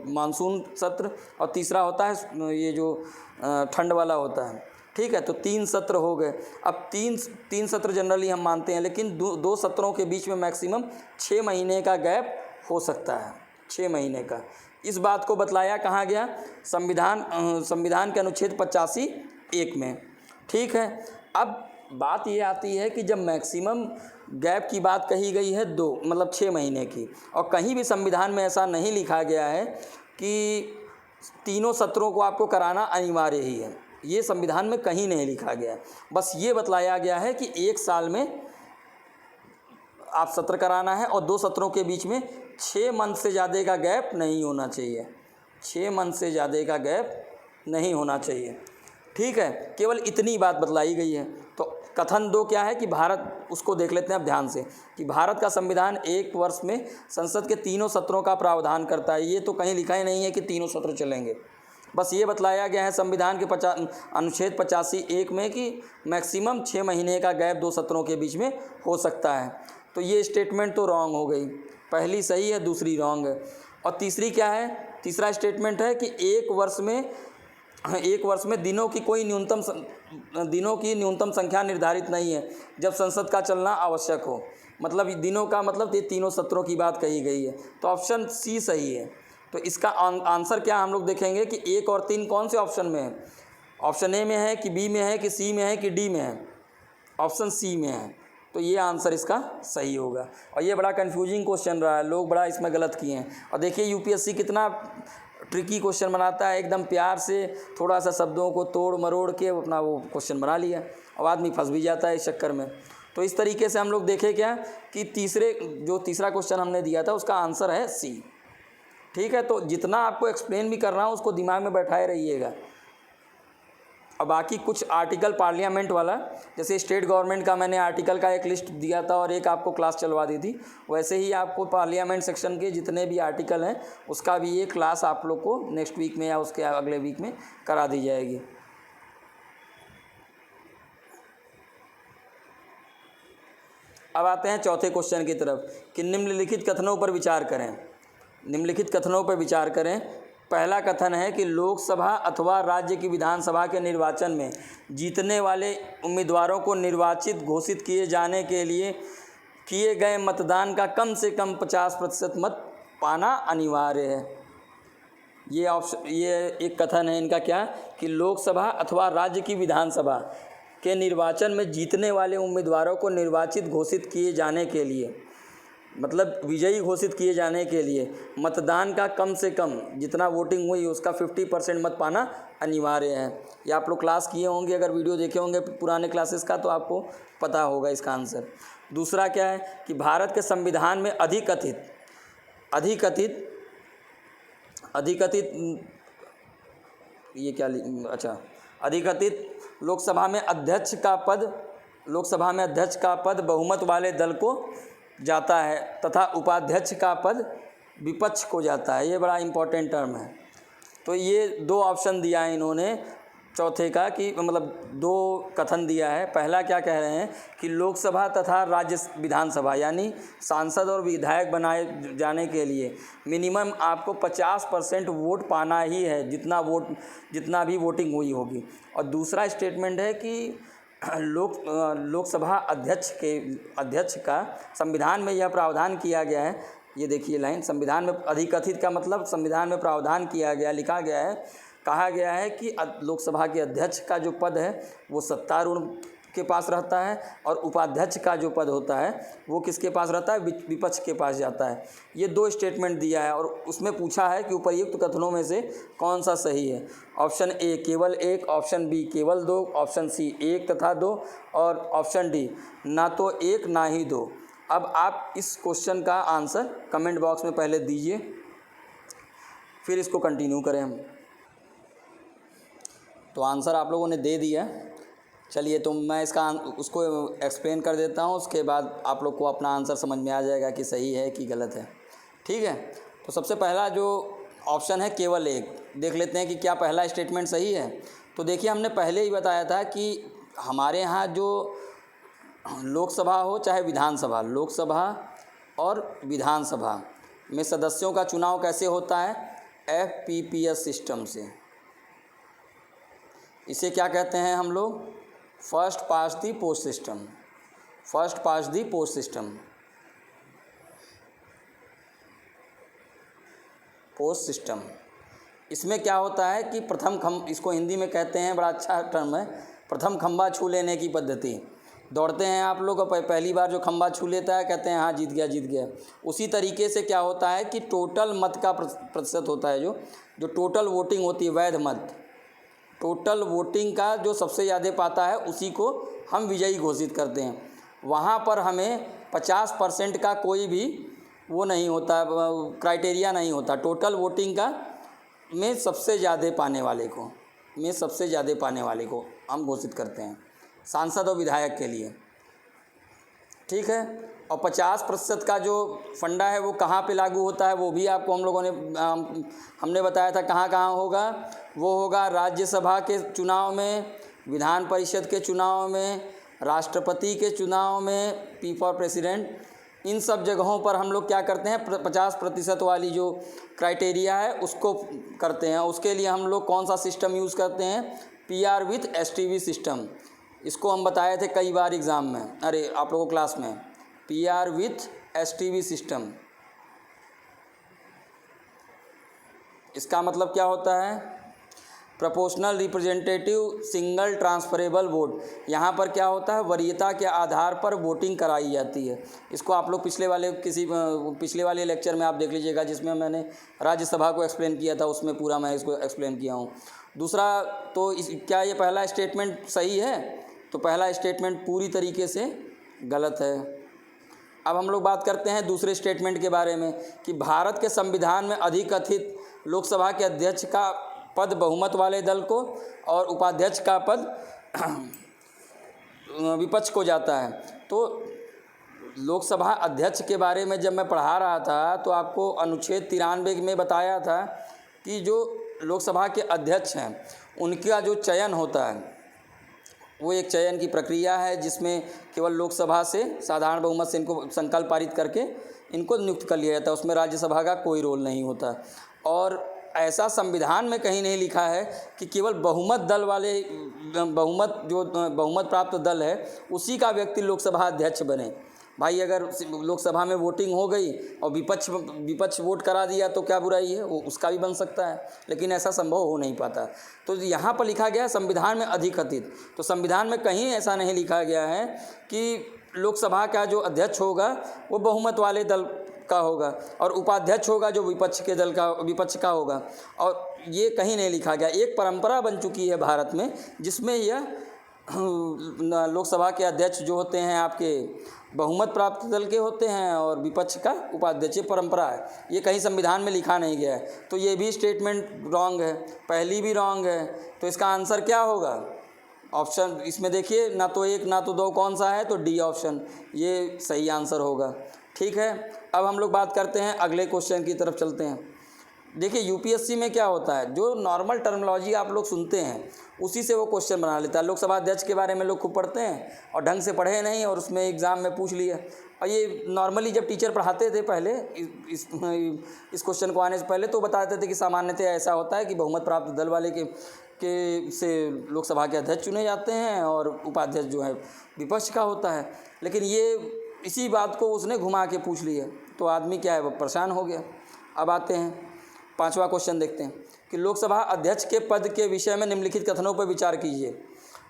मानसून सत्र, और तीसरा होता है ये जो ठंड वाला होता है। ठीक है, तो 3 सत्र हो गए। अब तीन सत्र जनरली हम मानते हैं, लेकिन 2 सत्रों के बीच में मैक्सिमम 6 महीने का गैप हो सकता है, 6 महीने का। इस बात को बतलाया कहाँ गया, संविधान के अनुच्छेद 85(1) में। ठीक है, अब बात ये आती है कि जब मैक्सिमम गैप की बात कही गई है 2 मतलब 6 महीने की, और कहीं भी संविधान में ऐसा नहीं लिखा गया है कि तीनों सत्रों को आपको कराना अनिवार्य ही है। ये संविधान में कहीं नहीं लिखा गया है। बस ये बतलाया गया है कि 1 साल में आप सत्र कराना है, और 2 सत्रों के बीच में 6 मंथ से ज़्यादा का गैप नहीं होना चाहिए। 6 मंथ से ज़्यादा का गैप नहीं होना चाहिए। ठीक है, केवल इतनी बात बतलाई गई है। तो कथन 2 क्या है कि भारत, उसको देख लेते हैं अब ध्यान से, कि भारत का संविधान 1 वर्ष में संसद के तीनों सत्रों का प्रावधान करता है। ये तो कहीं लिखा ही नहीं है कि तीनों सत्र चलेंगे। बस ये बतलाया गया है संविधान के अनुच्छेद 85(1) में कि मैक्सिमम 6 महीने का गैप 2 सत्रों के बीच में हो सकता है। तो ये स्टेटमेंट तो रॉन्ग हो गई। पहली सही है, दूसरी रॉन्ग है। और तीसरी क्या है, तीसरा स्टेटमेंट है कि 1 वर्ष में दिनों की न्यूनतम संख्या निर्धारित नहीं है जब संसद का चलना आवश्यक हो। मतलब दिनों का मतलब ये तीनों सत्रों की बात कही गई है। तो ऑप्शन सी सही है। तो इसका आंसर क्या हम लोग देखेंगे कि 1 और 3 कौन से ऑप्शन में है। ऑप्शन ए में है कि बी में है कि सी में है कि डी में है। ऑप्शन सी में है। तो ये आंसर इसका सही होगा। और ये बड़ा कंफ्यूजिंग क्वेश्चन रहा है, लोग बड़ा इसमें गलत किए हैं। और देखिए यूपीएससी कितना ट्रिकी क्वेश्चन बनाता है, एकदम प्यार से थोड़ा सा शब्दों को तोड़ मरोड़ के अपना वो क्वेश्चन बना लिया, और आदमी फंस भी जाता है इस चक्कर में। तो इस तरीके से हम लोग देखें क्या कि तीसरा क्वेश्चन हमने दिया था उसका आंसर है सी। ठीक है, तो जितना आपको एक्सप्लेन भी कर रहा हूँ उसको दिमाग में बैठाए रहिएगा। और बाकी कुछ आर्टिकल पार्लियामेंट वाला, जैसे स्टेट गवर्नमेंट का मैंने आर्टिकल का एक लिस्ट दिया था और एक आपको क्लास चलवा दी थी, वैसे ही आपको पार्लियामेंट सेक्शन के जितने भी आर्टिकल हैं उसका भी एक क्लास आप लोग को नेक्स्ट वीक में या उसके अगले वीक में करा दी जाएगी। अब आते हैं चौथे क्वेश्चन की तरफ कि निम्नलिखित कथनों पर विचार करें। निम्नलिखित कथनों पर विचार करें। पहला कथन है कि लोकसभा अथवा राज्य की विधानसभा के निर्वाचन में जीतने वाले उम्मीदवारों को निर्वाचित घोषित किए जाने के लिए किए गए मतदान का कम से कम 50% मत पाना अनिवार्य है। ये एक कथन है इनका, क्या कि लोकसभा अथवा राज्य की विधानसभा के निर्वाचन में जीतने वाले उम्मीदवारों को निर्वाचित घोषित किए जाने के लिए मतलब विजयी घोषित किए जाने के लिए मतदान का कम से कम जितना वोटिंग हुई उसका 50% मत पाना अनिवार्य है। ये आप लोग क्लास किए होंगे, अगर वीडियो देखे होंगे पुराने क्लासेस का तो आपको पता होगा इसका आंसर। दूसरा क्या है कि भारत के संविधान में अधिकथित ये क्या अधिकथित लोकसभा में अध्यक्ष का पद बहुमत वाले दल को जाता है तथा उपाध्यक्ष का पद विपक्ष को जाता है। ये बड़ा इम्पोर्टेंट टर्म है। तो ये 2 ऑप्शन दिया है इन्होंने चौथे का, कि मतलब 2 कथन दिया है। पहला क्या कह रहे हैं कि लोकसभा तथा राज्य विधानसभा यानी सांसद और विधायक बनाए जाने के लिए मिनिमम आपको 50% वोट पाना ही है, जितना भी वोटिंग हुई होगी। और दूसरा स्टेटमेंट है कि लोकसभा अध्यक्ष का संविधान में यह प्रावधान किया गया है। ये देखिए लाइन, संविधान में अधिकथित का मतलब संविधान में प्रावधान किया गया, लिखा गया है, कहा गया है कि लोकसभा के अध्यक्ष का जो पद है वो सत्तारूढ़ के पास रहता है और उपाध्यक्ष का जो पद होता है वो किसके पास रहता है, विपक्ष के पास जाता है। ये 2 स्टेटमेंट दिया है और उसमें पूछा है कि उपर्युक्त कथनों में से कौन सा सही है। ऑप्शन ए केवल 1, ऑप्शन बी केवल 2, ऑप्शन सी 1 तथा 2 और ऑप्शन डी ना तो 1 ना ही 2। अब आप इस क्वेश्चन का आंसर कमेंट बॉक्स में पहले दीजिए, फिर इसको कंटिन्यू करें हम। तो आंसर आप लोगों ने दे दिया। चलिए तो मैं उसको एक्सप्लेन कर देता हूँ, उसके बाद आप लोग को अपना आंसर समझ में आ जाएगा कि सही है कि गलत है। ठीक है, तो सबसे पहला जो ऑप्शन है केवल 1, देख लेते हैं कि क्या पहला स्टेटमेंट सही है। तो देखिए हमने पहले ही बताया था कि हमारे यहाँ जो लोकसभा हो चाहे विधानसभा, लोकसभा और विधानसभा में सदस्यों का चुनाव कैसे होता है, FPPS सिस्टम से। इसे क्या कहते हैं हम लोग, फर्स्ट पास्ट दी पोस्ट सिस्टम। इसमें क्या होता है कि इसको हिंदी में कहते हैं, बड़ा अच्छा टर्म है, प्रथम खंभा छू लेने की पद्धति। दौड़ते हैं आप लोग, पहली बार जो खंभा छू लेता है कहते हैं हाँ जीत गया। उसी तरीके से क्या होता है कि टोटल मत का प्रतिशत होता है, जो टोटल वोटिंग होती है, वैध मत, टोटल वोटिंग का जो सबसे ज़्यादा पाता है उसी को हम विजयी घोषित करते हैं। वहाँ पर हमें 50% का कोई भी वो नहीं होता, क्राइटेरिया नहीं होता। टोटल वोटिंग का में सबसे ज़्यादा पाने वाले को हम घोषित करते हैं सांसद और विधायक के लिए। ठीक है, और 50% का जो फंडा है वो कहाँ पे लागू होता है वो भी आपको हमने बताया था कहाँ होगा। वो होगा राज्यसभा के चुनाव में, विधान परिषद के चुनाव में, राष्ट्रपति के चुनाव में, पी फॉर प्रेसिडेंट, इन सब जगहों पर हम लोग क्या करते हैं 50% वाली जो क्राइटेरिया है उसको करते हैं। उसके लिए हम लोग कौन सा सिस्टम यूज़ करते हैं, PR विथ STV सिस्टम। इसको हम बताए थे कई बार एग्ज़ाम में, आप लोगों क्लास में, PR विथ STV सिस्टम। इसका मतलब क्या होता है, proportional representative single transferable vote. यहाँ पर क्या होता है, वरीयता के आधार पर वोटिंग कराई जाती है। इसको आप लोग पिछले वाले लेक्चर में आप देख लीजिएगा, जिसमें मैंने राज्यसभा को एक्सप्लेन किया था, उसमें पूरा मैं इसको एक्सप्लेन किया हूँ। दूसरा तो क्या ये पहला स्टेटमेंट सही है, तो पहला स्टेटमेंट पूरी तरीके से गलत है। अब हम लोग बात करते हैं दूसरे स्टेटमेंट के बारे में कि भारत के संविधान में अधिकथित लोकसभा के अध्यक्ष का पद बहुमत वाले दल को और उपाध्यक्ष का पद विपक्ष को जाता है। तो लोकसभा अध्यक्ष के बारे में जब मैं पढ़ा रहा था तो आपको अनुच्छेद 93 में बताया था कि जो लोकसभा के अध्यक्ष हैं उनका जो चयन होता है वो एक चयन की प्रक्रिया है, जिसमें केवल लोकसभा से साधारण बहुमत से इनको संकल्प पारित करके इनको नियुक्त कर लिया जाता है। उसमें राज्यसभा का कोई रोल नहीं होता। और ऐसा संविधान में कहीं नहीं लिखा है कि केवल बहुमत प्राप्त दल है उसी का व्यक्ति लोकसभा अध्यक्ष बने। भाई अगर लोकसभा में वोटिंग हो गई और विपक्ष वोट करा दिया तो क्या बुराई है, वो उसका भी बन सकता है, लेकिन ऐसा संभव हो नहीं पाता। तो यहाँ पर लिखा गया है संविधान में अधिकथित, तो संविधान में कहीं ऐसा नहीं लिखा गया है कि लोकसभा का जो अध्यक्ष होगा वो बहुमत वाले दल का होगा और उपाध्यक्ष होगा जो विपक्ष का होगा। और ये कहीं नहीं लिखा गया, एक परंपरा बन चुकी है भारत में जिसमें यह लोकसभा के अध्यक्ष जो होते हैं आपके बहुमत प्राप्त दल के होते हैं और विपक्ष का उपाध्यक्ष। ये परंपरा है, ये कहीं संविधान में लिखा नहीं गया है। तो ये भी स्टेटमेंट रॉन्ग है, पहली भी रॉन्ग है। तो इसका आंसर क्या होगा? ऑप्शन इसमें देखिए, ना तो 1 ना तो 2, कौन सा है? तो डी ऑप्शन, ये सही आंसर होगा। ठीक है, अब हम लोग बात करते हैं, अगले क्वेश्चन की तरफ चलते हैं। देखिए यूपीएससी में क्या होता है, जो नॉर्मल टर्मिनोलॉजी आप लोग सुनते हैं उसी से वो क्वेश्चन बना लेता है। लोकसभा अध्यक्ष के बारे में लोग खूब पढ़ते हैं और ढंग से पढ़े नहीं और उसमें एग्ज़ाम में पूछ लिया। और ये नॉर्मली जब टीचर पढ़ाते थे पहले इस क्वेश्चन को आने से पहले तो बताते थे कि सामान्यतः ऐसा होता है कि बहुमत प्राप्त दल वाले के से लोकसभा के अध्यक्ष चुने जाते हैं और उपाध्यक्ष जो है विपक्ष का होता है। लेकिन ये इसी बात को उसने घुमा के पूछ लिया तो आदमी क्या है, वो परेशान हो गया। अब आते हैं 5वां क्वेश्चन, देखते हैं कि लोकसभा अध्यक्ष के पद के विषय में निम्नलिखित कथनों पर विचार कीजिए।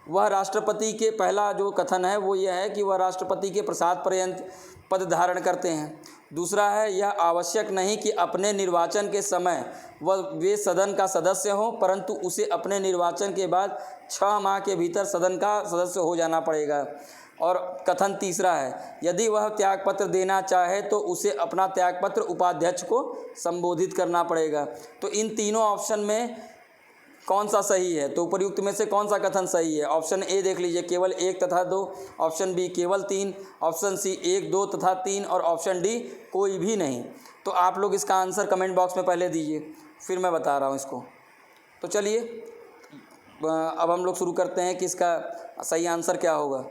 वह राष्ट्रपति के, पहला जो कथन है वो यह है कि वह राष्ट्रपति के प्रसाद पर्यंत पद धारण करते हैं। दूसरा है, यह आवश्यक नहीं कि अपने निर्वाचन के समय वे सदन का सदस्य हों, परंतु उसे अपने निर्वाचन के बाद 6 माह के भीतर सदन का सदस्य हो जाना पड़ेगा। और कथन तीसरा है, यदि वह त्यागपत्र देना चाहे तो उसे अपना त्यागपत्र उपाध्यक्ष को संबोधित करना पड़ेगा। तो इन तीनों ऑप्शन में कौन सा सही है? तो उपयुक्त में से कौन सा कथन सही है? ऑप्शन ए देख लीजिए, केवल 1 तथा 2, ऑप्शन बी केवल 3, ऑप्शन सी 1, 2 तथा 3 और ऑप्शन डी कोई भी नहीं। तो आप लोग इसका आंसर कमेंट बॉक्स में पहले दीजिए, फिर मैं बता रहा हूँ इसको। तो चलिए अब हम लोग शुरू करते हैं कि इसका सही आंसर क्या होगा।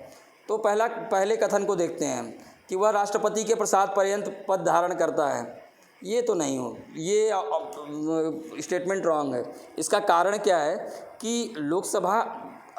तो पहले कथन को देखते हैं कि वह राष्ट्रपति के प्रसाद पर्यंत पद धारण करता है। ये तो नहीं हो, ये स्टेटमेंट रॉन्ग है। इसका कारण क्या है कि लोकसभा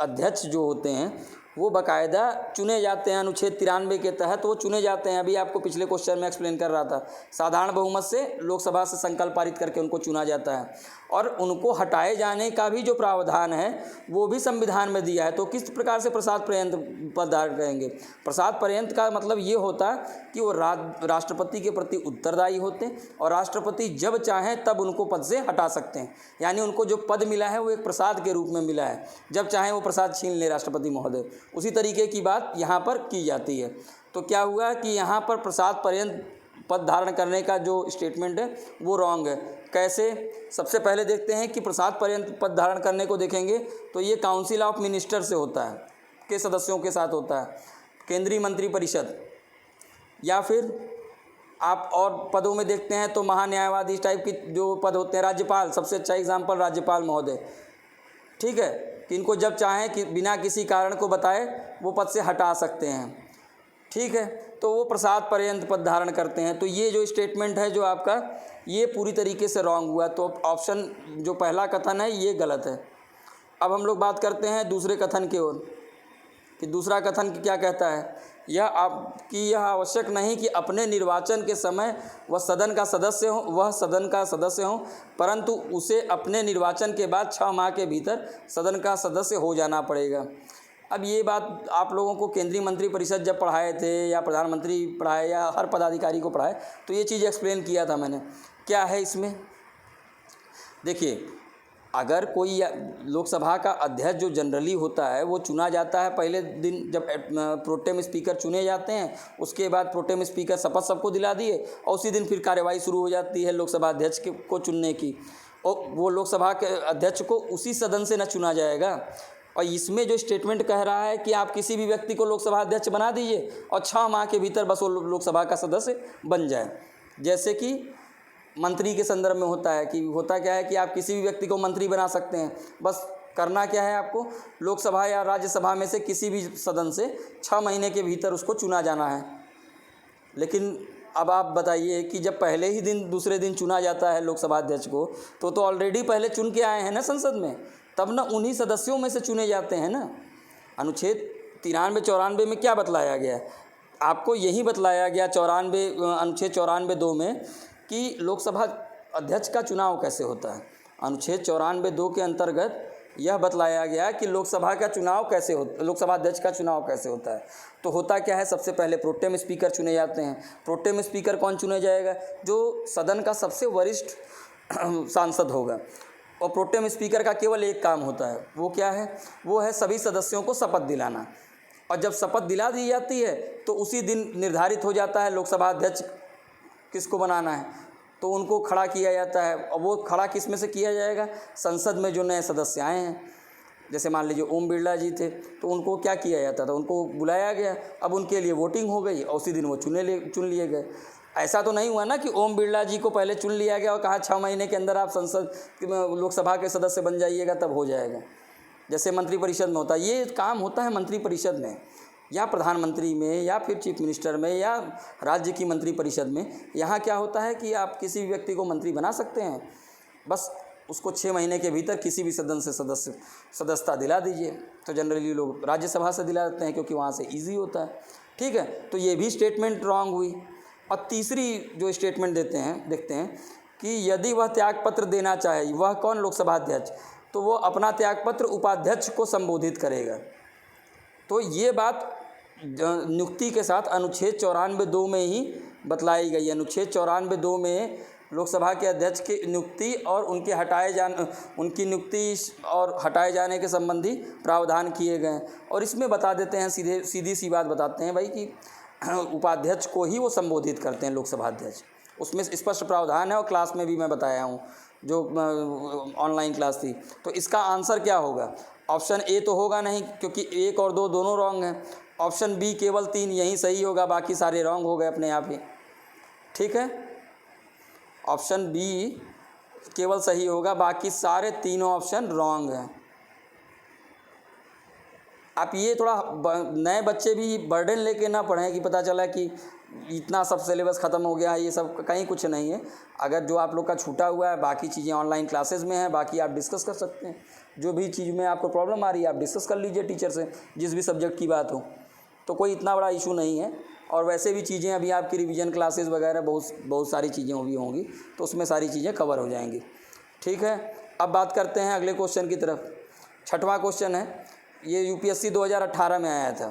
अध्यक्ष जो होते हैं वो बाकायदा चुने जाते हैं, अनुच्छेद 93 के तहत वो चुने जाते हैं। अभी आपको पिछले क्वेश्चन में एक्सप्लेन कर रहा था, साधारण बहुमत से लोकसभा से संकल्प पारित करके उनको चुना जाता है और उनको हटाए जाने का भी जो प्रावधान है वो भी संविधान में दिया है। तो किस प्रकार से प्रसाद पर्यंत पद धारण करेंगे? प्रसाद पर्यंत का मतलब ये होता है कि वो राष्ट्रपति के प्रति उत्तरदायी होते हैं और राष्ट्रपति जब चाहें तब उनको पद से हटा सकते हैं। यानी उनको जो पद मिला है वो एक प्रसाद के रूप में मिला है, जब चाहें वो प्रसाद छीन ले राष्ट्रपति महोदय। उसी तरीके की बात यहाँ पर की जाती है। तो क्या हुआ कि यहाँ पर प्रसाद पर्यंत पद धारण करने का जो स्टेटमेंट है वो रॉन्ग है। कैसे? सबसे पहले देखते हैं कि प्रसाद पर्यंत पद धारण करने को देखेंगे तो ये काउंसिल ऑफ मिनिस्टर से होता है, के सदस्यों के साथ होता है, केंद्रीय मंत्रिपरिषद, या फिर आप और पदों में देखते हैं तो महान्यायवादी टाइप की जो पद होते हैं, राज्यपाल, सबसे अच्छा एग्जाम्पल राज्यपाल महोदय। ठीक है, कि इनको जब चाहें कि बिना किसी कारण को बताए वो पद से हटा सकते हैं। ठीक है, तो वो प्रसाद पर्यंत पद धारण करते हैं। तो ये जो स्टेटमेंट है जो आपका, ये पूरी तरीके से रॉन्ग हुआ। तो ऑप्शन जो पहला कथन है ये गलत है। अब हम लोग बात करते हैं दूसरे कथन की ओर कि दूसरा कथन क्या कहता है, यह आवश्यक नहीं कि अपने निर्वाचन के समय वह सदन का सदस्य हो, परंतु उसे अपने निर्वाचन के बाद 6 माह के भीतर सदन का सदस्य हो जाना पड़ेगा। अब ये बात आप लोगों को केंद्रीय मंत्रिपरिषद जब पढ़ाए थे या प्रधानमंत्री पढ़ाए या हर पदाधिकारी को पढ़ाए तो ये चीज़ एक्सप्लेन किया था मैंने। क्या है इसमें? देखिए, अगर कोई लोकसभा का अध्यक्ष जो जनरली होता है वो चुना जाता है पहले दिन, जब प्रोटेम स्पीकर चुने जाते हैं, उसके बाद प्रोटेम स्पीकर शपथ सबको दिला दिए और उसी दिन फिर कार्यवाही शुरू हो जाती है लोकसभा अध्यक्ष को चुनने की। और वो लोकसभा के अध्यक्ष को उसी सदन से न चुना जाएगा। और इसमें जो स्टेटमेंट कह रहा है कि आप किसी भी व्यक्ति को लोकसभा अध्यक्ष बना दीजिए और 6 माह के भीतर बस वो लोकसभा का सदस्य बन जाए। जैसे कि मंत्री के संदर्भ में होता है कि होता क्या है कि आप किसी भी व्यक्ति को मंत्री बना सकते हैं, बस करना क्या है, आपको लोकसभा या राज्यसभा में से किसी भी सदन से 6 महीने के भीतर उसको चुना जाना है। लेकिन अब आप बताइए कि जब पहले ही दिन दूसरे दिन चुना जाता है लोकसभा अध्यक्ष को तो ऑलरेडी पहले चुन के आए हैं ना संसद में, तब ना उन्हीं सदस्यों में से चुने जाते हैं ना। अनुच्छेद 93-94 में क्या बतलाया गया है? आपको यही बतलाया गया अनुच्छेद 94(2) में कि लोकसभा अध्यक्ष का चुनाव कैसे होता है। अनुच्छेद 94(2) के अंतर्गत यह बतलाया गया कि लोकसभा का चुनाव कैसे होता, लोकसभा अध्यक्ष का चुनाव कैसे होता है। तो होता क्या है, सबसे पहले प्रोटेम स्पीकर चुने जाते हैं। प्रोटेम स्पीकर कौन चुने जाएगा, जो सदन का सबसे वरिष्ठ सांसद होगा। और प्रोटेम स्पीकर का केवल एक काम होता है, वो क्या है, वो है सभी सदस्यों को शपथ दिलाना। और जब शपथ दिला दी जाती है तो उसी दिन निर्धारित हो जाता है लोकसभा अध्यक्ष किसको बनाना है, तो उनको खड़ा किया जाता है। और वो खड़ा किस में से किया जाएगा, संसद में जो नए सदस्य आए हैं, जैसे मान लीजिए ओम बिरला जी थे, तो उनको क्या किया जाता था, उनको बुलाया गया, अब उनके लिए वोटिंग हो गई और उसी दिन वो चुन लिए गए। ऐसा तो नहीं हुआ ना कि ओम बिरला जी को पहले चुन लिया गया और कहा 6 महीने के अंदर आप संसद लोकसभा के सदस्य बन जाइएगा तब हो जाएगा, जैसे मंत्रिपरिषद में होता है। ये काम होता है मंत्रिपरिषद में या प्रधानमंत्री में या फिर चीफ मिनिस्टर में या राज्य की मंत्रिपरिषद में। यहाँ क्या होता है कि आप किसी भी व्यक्ति को मंत्री बना सकते हैं, बस उसको 6 महीने के भीतर किसी भी सदन से सदस्यता दिला दीजिए। तो जनरली लोग राज्यसभा से दिला देते हैं क्योंकि वहाँ से ईजी होता है। ठीक है, तो ये भी स्टेटमेंट रॉन्ग हुई। और तीसरी जो स्टेटमेंट देखते हैं कि यदि वह त्यागपत्र देना चाहे, वह कौन, लोकसभा अध्यक्ष, तो वो अपना त्यागपत्र उपाध्यक्ष को संबोधित करेगा। तो ये बात नियुक्ति के साथ अनुच्छेद 94(2) में ही बतलाई गई है। अनुच्छेद 94(2) में लोकसभा के अध्यक्ष की नियुक्ति और उनकी नियुक्ति और हटाए जाने के संबंधी प्रावधान किए गए हैं। और इसमें बता देते हैं, सीधी सी बात बताते हैं भाई कि उपाध्यक्ष को ही वो संबोधित करते हैं लोकसभा अध्यक्ष। उसमें स्पष्ट प्रावधान है और क्लास में भी मैं बताया हूँ, जो ऑनलाइन क्लास थी। तो इसका आंसर क्या होगा, ऑप्शन ए तो होगा नहीं क्योंकि 1 और 2 दोनों रॉन्ग हैं। ऑप्शन बी केवल 3 यही सही होगा, बाकी सारे रॉन्ग हो गए अपने आप ही। ठीक है, ऑप्शन बी केवल सही होगा, बाकी सारे तीनों ऑप्शन रॉन्ग हैं। आप ये थोड़ा नए बच्चे भी बर्डन लेके ना पढ़ें कि पता चला कि इतना सब सिलेबस ख़त्म हो गया है, ये सब कहीं कुछ नहीं है। अगर जो आप लोग का छूटा हुआ है, बाकी चीज़ें ऑनलाइन क्लासेस में हैं, बाकी आप डिस्कस कर सकते हैं। जो भी चीज़ में आपको प्रॉब्लम आ रही है आप डिस्कस कर लीजिए टीचर से, जिस भी सब्जेक्ट की बात हो, तो कोई इतना बड़ा इशू नहीं है। और वैसे भी चीज़ें अभी आपकी रिवीजन क्लासेस वगैरह बहुत सारी चीज़ें भी होंगी, तो उसमें सारी चीज़ें कवर हो जाएंगी। ठीक है, अब बात करते हैं अगले क्वेश्चन की तरफ। 6वां क्वेश्चन है, ये यूपीएससी 2018 में आया था।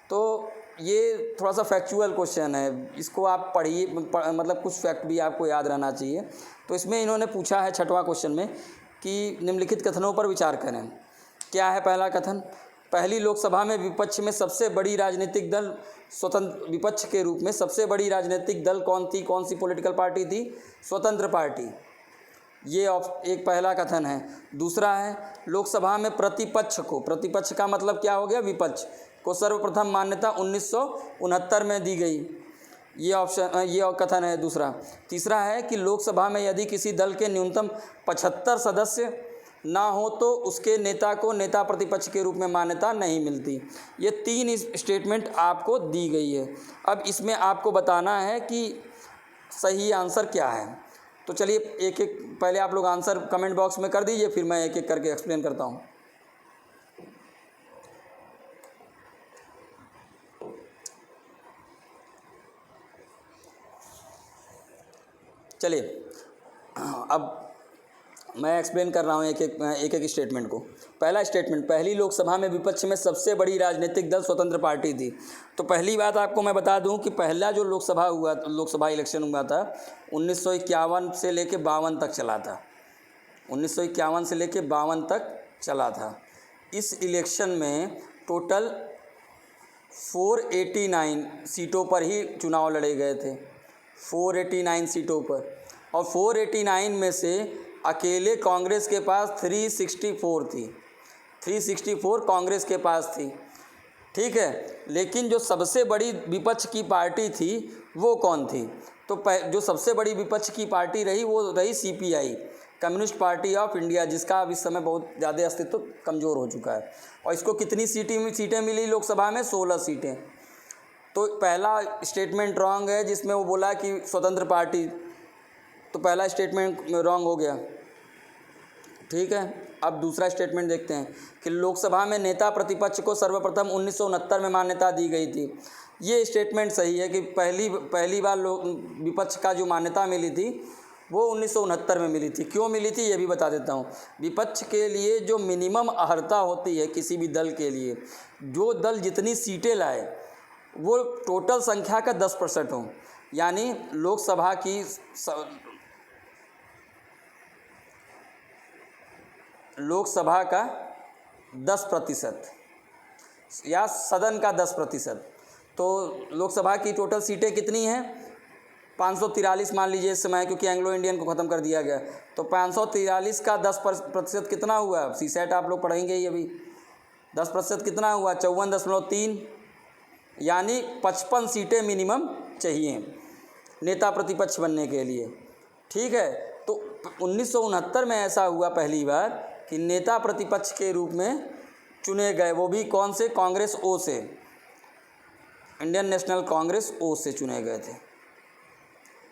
तो ये थोड़ा सा फैक्चुअल क्वेश्चन है, इसको आप पढ़िए, मतलब कुछ फैक्ट भी आपको याद रहना चाहिए। तो इसमें इन्होंने पूछा है 6वां क्वेश्चन में कि निम्नलिखित कथनों पर विचार करें। क्या है पहला कथन, पहली लोकसभा में विपक्ष में सबसे बड़ी राजनीतिक दल स्वतंत्र, विपक्ष के रूप में सबसे बड़ी राजनीतिक दल कौन थी, कौन सी पॉलिटिकल पार्टी थी, स्वतंत्र पार्टी। ये एक पहला कथन है। दूसरा है, लोकसभा में प्रतिपक्ष को, प्रतिपक्ष का मतलब क्या हो गया, विपक्ष को सर्वप्रथम मान्यता 1969 में दी गई। ये कथन है दूसरा। तीसरा है कि लोकसभा में यदि किसी दल के न्यूनतम 75 सदस्य ना हो तो उसके नेता को नेता प्रतिपक्ष के रूप में मान्यता नहीं मिलती। ये 3 स्टेटमेंट आपको दी गई है। अब इसमें आपको बताना है कि सही आंसर क्या है। तो चलिए एक एक पहले आप लोग आंसर कमेंट बॉक्स में कर दीजिए, फिर मैं एक एक करके एक्सप्लेन करता हूँ। चलिए अब मैं एक्सप्लेन कर रहा हूँ एक एक स्टेटमेंट को। पहला स्टेटमेंट, पहली लोकसभा में विपक्ष में सबसे बड़ी राजनीतिक दल स्वतंत्र पार्टी थी। तो पहली बात आपको मैं बता दूं कि पहला जो लोकसभा इलेक्शन हुआ था 1951 से लेके 52 तक चला था। 1951 से लेके 52 तक चला था। इस इलेक्शन में टोटल 489 सीटों पर ही चुनाव लड़े गए थे, 489 सीटों पर। और 489 में से अकेले कांग्रेस के पास 364 थी, 364 कांग्रेस के पास थी। ठीक है, लेकिन जो सबसे बड़ी विपक्ष की पार्टी थी वो कौन थी, तो जो सबसे बड़ी विपक्ष की पार्टी रही वो रही CPI, communist party of India, जिसका अब इस समय बहुत ज़्यादा अस्तित्व कमज़ोर हो चुका है। और इसको कितनी सीटें मिली लोकसभा में, 16 सीटें। तो पहला स्टेटमेंट रॉन्ग है जिसमें वो बोला कि स्वतंत्र पार्टी, तो पहला स्टेटमेंट रॉन्ग हो गया। ठीक है, अब दूसरा स्टेटमेंट देखते हैं कि लोकसभा में नेता प्रतिपक्ष को सर्वप्रथम 1969 में मान्यता दी गई थी। ये स्टेटमेंट सही है कि पहली बार विपक्ष का जो मान्यता मिली थी वो 1969 में मिली थी। क्यों मिली थी ये भी बता देता हूँ। विपक्ष के लिए जो मिनिमम अर्हता होती है किसी भी दल के लिए, जो दल जितनी सीटें लाए वो टोटल संख्या का 10% हो, यानी लोकसभा की लोकसभा का 10% या सदन का 10%। तो लोकसभा की टोटल सीटें कितनी हैं? 543 मान लीजिए इस समय, क्योंकि एंग्लो इंडियन को ख़त्म कर दिया गया। तो 543 का 10% कितना हुआ? सीसेट आप लोग पढ़ेंगे ही अभी। 10% कितना हुआ? 54.3, यानी 55 सीटें मिनिमम चाहिए नेता प्रतिपक्ष बनने के लिए। ठीक है, तो 1969 में ऐसा हुआ पहली बार कि नेता प्रतिपक्ष के रूप में चुने गए, वो भी कौन से? कांग्रेस ओ से, इंडियन नेशनल कांग्रेस ओ से चुने गए थे।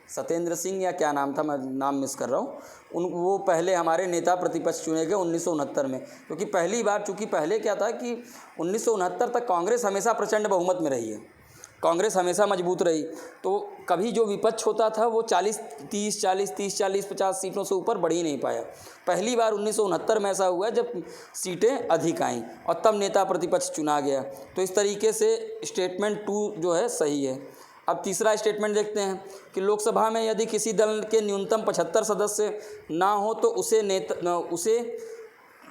सत्येंद्र सिंह या क्या नाम था, मैं नाम मिस कर रहा हूँ, वो पहले हमारे नेता प्रतिपक्ष चुने गए 1969 में। क्योंकि पहली बार, चूँकि पहले क्या था कि 1969 तक कांग्रेस हमेशा प्रचंड बहुमत में रही है, कांग्रेस हमेशा मजबूत रही। तो कभी जो विपक्ष होता था वो 40-30, 40-30, 40-50 सीटों से ऊपर बढ़ ही नहीं पाया। पहली बार 1969 में ऐसा हुआ जब सीटें अधिक आईं और तब नेता प्रतिपक्ष चुना गया। तो इस तरीके से स्टेटमेंट 2 जो है सही है। अब तीसरा स्टेटमेंट देखते हैं कि लोकसभा में यदि किसी दल के न्यूनतम 75 सदस्य ना हो तो उसे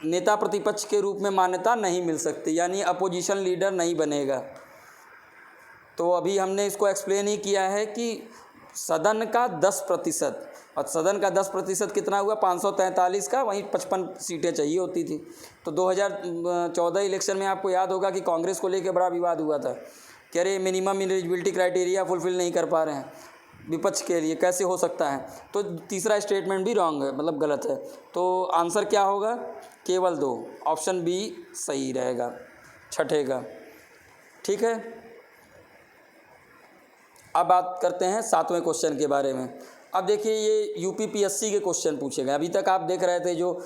नेता प्रतिपक्ष के रूप में मान्यता नहीं मिल सकती, यानी अपोजिशन लीडर नहीं बनेगा। तो अभी हमने इसको एक्सप्लेन ही किया है कि सदन का 10%, और सदन का 10% कितना हुआ? 543 का, वहीं 55 सीटें चाहिए होती थी। तो 2014 इलेक्शन में आपको याद होगा कि कांग्रेस को लेकर बड़ा विवाद हुआ था कि अरे मिनिमम एलिजिबिलिटी क्राइटेरिया फुलफिल नहीं कर पा रहे हैं विपक्ष के लिए, कैसे हो सकता है? तो तीसरा स्टेटमेंट भी रॉन्ग है, मतलब गलत है। तो आंसर क्या होगा? केवल 2, ऑप्शन बी सही रहेगा, छठे का। ठीक है, अब बात करते हैं 7वें क्वेश्चन के बारे में। अब देखिए, ये यूपीपीएससी के क्वेश्चन पूछे गए। अभी तक आप देख रहे थे जो,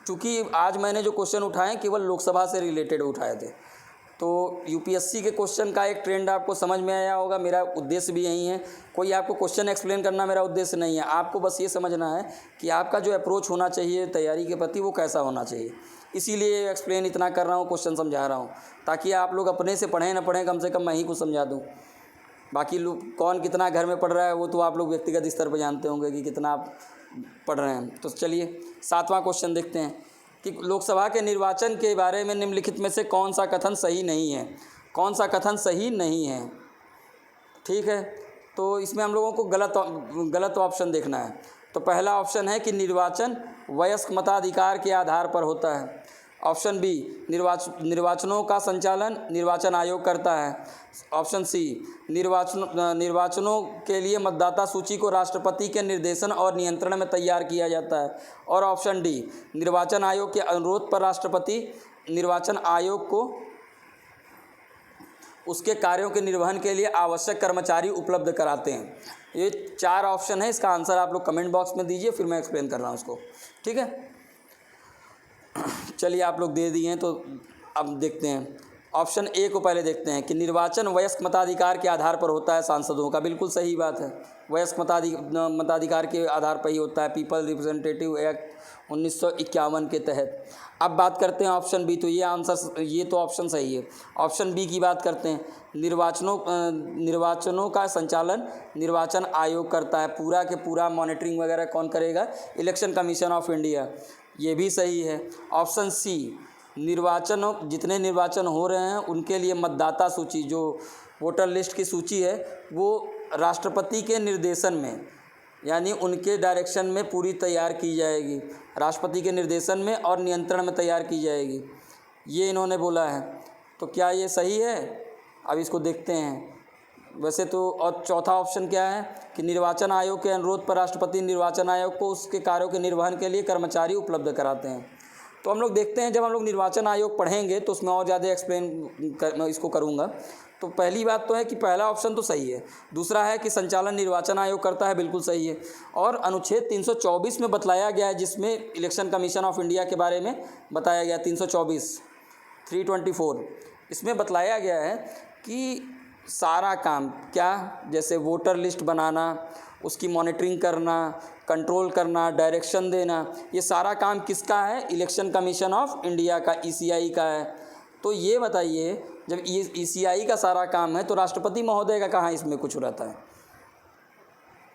चूँकि आज मैंने जो क्वेश्चन उठाए केवल लोकसभा से रिलेटेड उठाए थे, तो यूपीएससी के क्वेश्चन का एक ट्रेंड आपको समझ में आया होगा। मेरा उद्देश्य भी यही है, कोई आपको क्वेश्चन एक्सप्लेन करना मेरा उद्देश्य नहीं है। आपको बस ये समझना है कि आपका जो अप्रोच होना चाहिए तैयारी के प्रति वो कैसा होना चाहिए। इसीलिए एक्सप्लेन इतना कर रहा हूँ, क्वेश्चन समझा रहा हूँ, ताकि आप लोग अपने से पढ़ें ना पढ़ें, कम से कम मैं ही कुछ समझा दूँ। बाकी लोग कौन कितना घर में पढ़ रहा है वो तो आप लोग व्यक्तिगत स्तर पर जानते होंगे कि कितना आप पढ़ रहे हैं। तो चलिए 7वां क्वेश्चन देखते हैं कि लोकसभा के निर्वाचन के बारे में निम्नलिखित में से कौन सा कथन सही नहीं है? कौन सा कथन सही नहीं है? ठीक है, तो इसमें हम लोगों को गलत ऑप्शन देखना है। तो पहला ऑप्शन है कि निर्वाचन वयस्क मताधिकार के आधार पर होता है। ऑप्शन बी, निर्वाचनों का संचालन निर्वाचन आयोग करता है। ऑप्शन सी, निर्वाचनों के लिए मतदाता सूची को राष्ट्रपति के निर्देशन और नियंत्रण में तैयार किया जाता है। और ऑप्शन डी, निर्वाचन आयोग के अनुरोध पर राष्ट्रपति निर्वाचन आयोग को उसके कार्यों के निर्वहन के लिए आवश्यक कर्मचारी उपलब्ध कराते हैं। ये 4 ऑप्शन है, इसका आंसर आप लोग कमेंट बॉक्स में दीजिए, फिर मैं एक्सप्लेन कर रहा हूँ उसको। ठीक है, चलिए आप लोग दे दिए हैं तो अब देखते हैं। ऑप्शन ए को पहले देखते हैं कि निर्वाचन वयस्क मताधिकार के आधार पर होता है सांसदों का। बिल्कुल सही बात है, वयस्क मताधिकार के आधार पर ही होता है, पीपल रिप्रेजेंटेटिव एक्ट 1951 के तहत। अब बात करते हैं ऑप्शन बी, तो ये तो ऑप्शन सही है। ऑप्शन बी की बात करते हैं, निर्वाचनों का संचालन निर्वाचन आयोग करता है। पूरा के पूरा मॉनिटरिंग वगैरह कौन करेगा? Election commission of India. ये भी सही है। ऑप्शन सी, जितने निर्वाचन हो रहे हैं उनके लिए मतदाता सूची, जो वोटर लिस्ट की सूची है, वो राष्ट्रपति के निर्देशन में, यानी उनके डायरेक्शन में पूरी तैयार की जाएगी, राष्ट्रपति के निर्देशन में और नियंत्रण में तैयार की जाएगी, ये इन्होंने बोला है। तो क्या ये सही है? अब इसको देखते हैं। वैसे तो, और चौथा ऑप्शन क्या है कि निर्वाचन आयोग के अनुरोध पर राष्ट्रपति निर्वाचन आयोग को उसके कार्यों के निर्वहन के लिए कर्मचारी उपलब्ध कराते हैं। तो हम लोग देखते हैं, जब हम लोग निर्वाचन आयोग पढ़ेंगे तो उसमें और ज़्यादा एक्सप्लेन इसको करूँगा। तो पहली बात तो है कि पहला ऑप्शन तो सही है। दूसरा है कि संचालन निर्वाचन आयोग करता है, बिल्कुल सही है। और अनुच्छेद 324 में बतलाया गया है, जिसमें इलेक्शन कमीशन ऑफ इंडिया के बारे में बताया गया। 324 इसमें बतलाया गया है कि सारा काम क्या, जैसे वोटर लिस्ट बनाना, उसकी मॉनिटरिंग करना, कंट्रोल करना, डायरेक्शन देना, ये सारा काम किसका है? इलेक्शन कमीशन ऑफ इंडिया का, ECI का है। तो ये बताइए, जब ECI का सारा काम है तो राष्ट्रपति महोदय का कहाँ इसमें कुछ रहता है?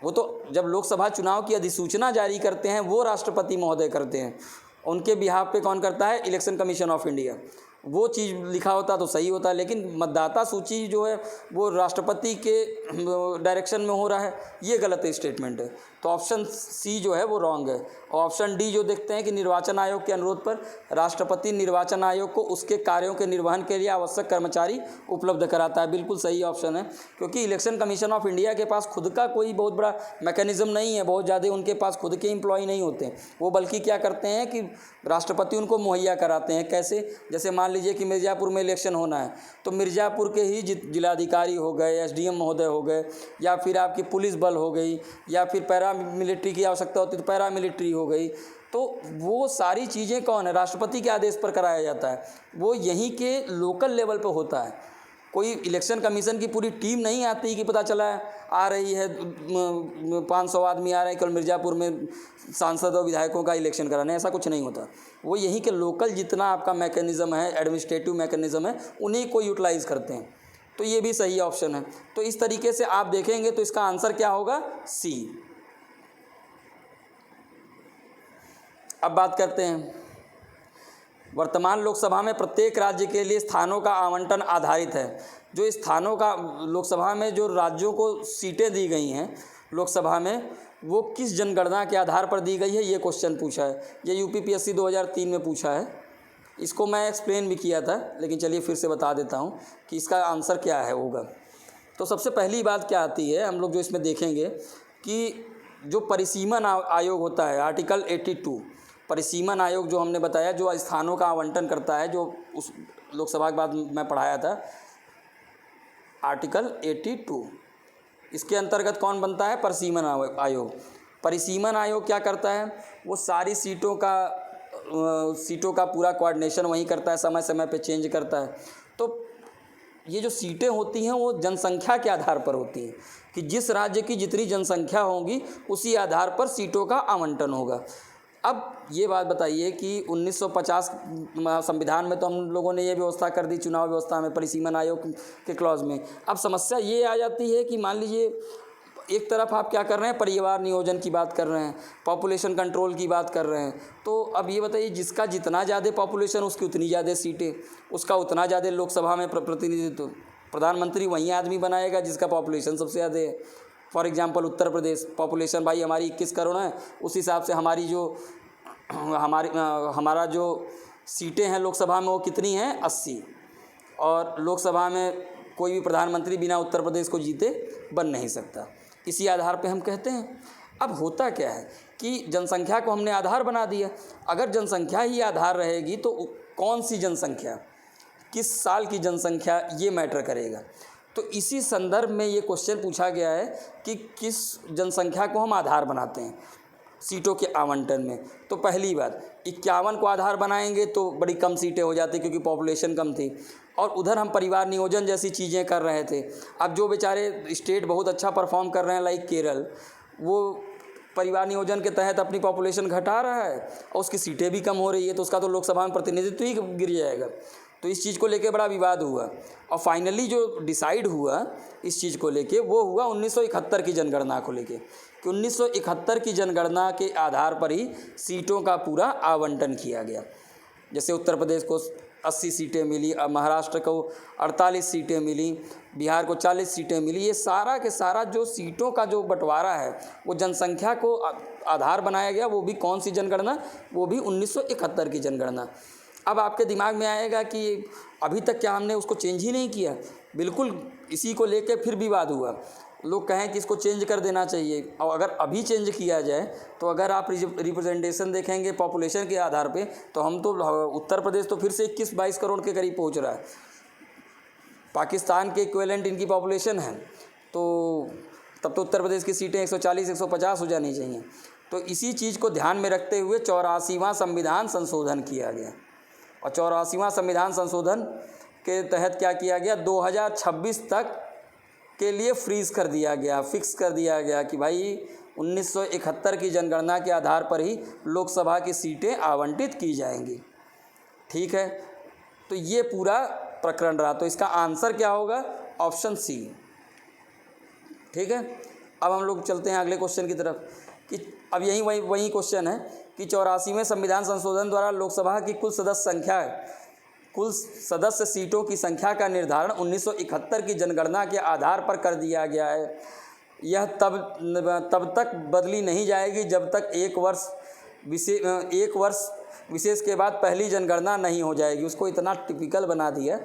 वो तो जब लोकसभा चुनाव की अधिसूचना जारी करते हैं वो राष्ट्रपति महोदय करते हैं, उनके बिहाफ पे कौन करता है? Election commission of India. वो चीज़ लिखा होता तो सही होता, लेकिन मतदाता सूची जो है वो राष्ट्रपति के डायरेक्शन में हो रहा है, ये गलत स्टेटमेंट है। तो ऑप्शन सी जो है वो रॉन्ग है। और ऑप्शन डी जो देखते हैं कि निर्वाचन आयोग के अनुरोध पर राष्ट्रपति निर्वाचन आयोग को उसके कार्यों के निर्वहन के लिए आवश्यक कर्मचारी उपलब्ध कराता है, बिल्कुल सही ऑप्शन है। क्योंकि इलेक्शन कमीशन ऑफ इंडिया के पास खुद का कोई बहुत बड़ा मैकेनिज़्म नहीं है, बहुत ज़्यादा उनके पास खुद के एम्प्लॉय नहीं होते। वो बल्कि क्या करते हैं कि राष्ट्रपति उनको मुहैया कराते हैं। कैसे? जैसे मान लीजिए कि मिर्ज़ापुर में इलेक्शन होना है तो मिर्ज़ापुर के ही जिलाधिकारी हो गए, SDM महोदय हो गए, या फिर आपकी पुलिस बल हो गई, या फिर पैरामिलिट्री की आवश्यकता होती तो पैरामिलिट्री हो गई। तो वो सारी चीज़ें कौन है? राष्ट्रपति के आदेश पर कराया जाता है, वो यहीं के लोकल लेवल पर होता है। कोई इलेक्शन कमीशन की पूरी टीम नहीं आती कि पता चला आ रही है 500 आदमी आ रहे हैं कल मिर्ज़ापुर में सांसद और विधायकों का इलेक्शन कराने, ऐसा कुछ नहीं होता। वो यहीं के लोकल जितना आपका मैकेनिज़्म है, एडमिनिस्ट्रेटिव मैकेनिज़्म है, उन्हीं को यूटिलाइज़ करते हैं। तो ये भी सही ऑप्शन है। तो इस तरीके से आप देखेंगे तो इसका आंसर क्या होगा? सी। अब बात करते हैं, वर्तमान लोकसभा में प्रत्येक राज्य के लिए स्थानों का आवंटन आधारित है। जो स्थानों का लोकसभा में जो राज्यों को सीटें दी गई हैं लोकसभा में, वो किस जनगणना के आधार पर दी गई है, ये क्वेश्चन पूछा है। ये UPPSC 2003 में पूछा है। इसको मैं एक्सप्लेन भी किया था, लेकिन चलिए फिर से बता देता हूँ कि इसका आंसर क्या है होगा। तो सबसे पहली बात क्या आती है, हम लोग जो इसमें देखेंगे कि जो परिसीमन आयोग होता है, आर्टिकल 82, परिसीमन आयोग जो हमने बताया, जो स्थानों का आवंटन करता है, जो उस लोकसभा के बाद मैं पढ़ाया था, आर्टिकल 82, इसके अंतर्गत कौन बनता है? परिसीमन आयोग। परिसीमन आयोग क्या करता है? वो सारी सीटों का पूरा कोऑर्डिनेशन वहीं करता है, समय समय पे चेंज करता है। तो ये जो सीटें होती हैं वो जनसंख्या के आधार पर होती हैं कि जिस राज्य की जितनी जनसंख्या होगी उसी आधार पर सीटों का आवंटन होगा। अब ये बात बताइए कि 1950 संविधान में तो हम लोगों ने ये व्यवस्था कर दी चुनाव व्यवस्था में परिसीमन आयोग के क्लॉज में। अब समस्या ये आ जाती है कि मान लीजिए एक तरफ आप क्या कर रहे हैं, परिवार नियोजन की बात कर रहे हैं, पॉपुलेशन कंट्रोल की बात कर रहे हैं। तो अब ये बताइए, जिसका जितना ज़्यादा पॉपुलेशन उसकी उतनी ज़्यादा सीटें, उसका उतना ज़्यादा लोकसभा में प्रतिनिधित्व। प्रधानमंत्री वही आदमी बनाएगा जिसका पॉपुलेशन सबसे ज़्यादा है। For example Uttar Pradesh, population भाई हमारी 21 करोड़ है, उस हिसाब से हमारा जो सीटें हैं लोकसभा में वो कितनी हैं? 80। और लोकसभा में कोई भी प्रधानमंत्री बिना उत्तर प्रदेश को जीते बन नहीं सकता। इसी आधार पे हम कहते हैं। अब होता क्या है कि जनसंख्या को हमने आधार बना दिया। अगर जनसंख्या ही आधार रहेगी तो कौन सी जनसंख्या, किस साल की जनसंख्या, ये मैटर करेगा। तो इसी संदर्भ में ये क्वेश्चन पूछा गया है कि किस जनसंख्या को हम आधार बनाते हैं सीटों के आवंटन में। तो पहली बात, 51 को आधार बनाएंगे तो बड़ी कम सीटें हो जाती क्योंकि पॉपुलेशन कम थी, और उधर हम परिवार नियोजन जैसी चीज़ें कर रहे थे। अब जो बेचारे स्टेट बहुत अच्छा परफॉर्म कर रहे हैं लाइक केरल, वो परिवार नियोजन के तहत अपनी पॉपुलेशन घटा रहा है और उसकी सीटें भी कम हो रही है, तो उसका तो लोकसभा में प्रतिनिधित्व ही गिर जाएगा। तो इस चीज़ को लेके बड़ा विवाद हुआ और फाइनली जो डिसाइड हुआ इस चीज़ को लेके वो हुआ 1971 की जनगणना को लेके कि 1971 की जनगणना के आधार पर ही सीटों का पूरा आवंटन किया गया। जैसे उत्तर प्रदेश को 80 सीटें मिली, महाराष्ट्र को 48 सीटें मिली, बिहार को 40 सीटें मिली। ये सारा के सारा जो सीटों का जो बंटवारा है वो जनसंख्या को आधार बनाया गया। वो भी कौन सी जनगणना? वो भी 1971 की जनगणना। अब आपके दिमाग में आएगा कि अभी तक क्या हमने उसको चेंज ही नहीं किया? बिल्कुल, इसी को लेके फिर विवाद हुआ। लोग कहें कि इसको चेंज कर देना चाहिए, और अगर अभी चेंज किया जाए तो अगर आप रिप्रेजेंटेशन देखेंगे पॉपुलेशन के आधार पे तो हम तो उत्तर प्रदेश तो फिर से 21-22 करोड़ के करीब पहुंच रहा है। पाकिस्तान के इक्विवेलेंट इनकी पॉपुलेशन है, तो तब तो उत्तर प्रदेश की सीटें 140-150 हो जानी चाहिए। तो इसी चीज़ को ध्यान में रखते हुए 84वां संविधान संशोधन किया गया, और 84वां संविधान संशोधन के तहत क्या किया गया, 2026 तक के लिए फ्रीज कर दिया गया, फिक्स कर दिया गया कि भाई 1971 की जनगणना के आधार पर ही लोकसभा की सीटें आवंटित की जाएंगी। ठीक है, तो ये पूरा प्रकरण रहा। तो इसका आंसर क्या होगा? Option C. ठीक है, अब हम लोग चलते हैं अगले क्वेश्चन की तरफ कि अब वही क्वेश्चन है कि 84वें संविधान संशोधन द्वारा लोकसभा की कुल सदस्य सीटों की संख्या का निर्धारण 1971 की जनगणना के आधार पर कर दिया गया है। यह तब तक बदली नहीं जाएगी जब तक एक वर्ष विशेष के बाद पहली जनगणना नहीं हो जाएगी। उसको इतना टिपिकल बना दिया।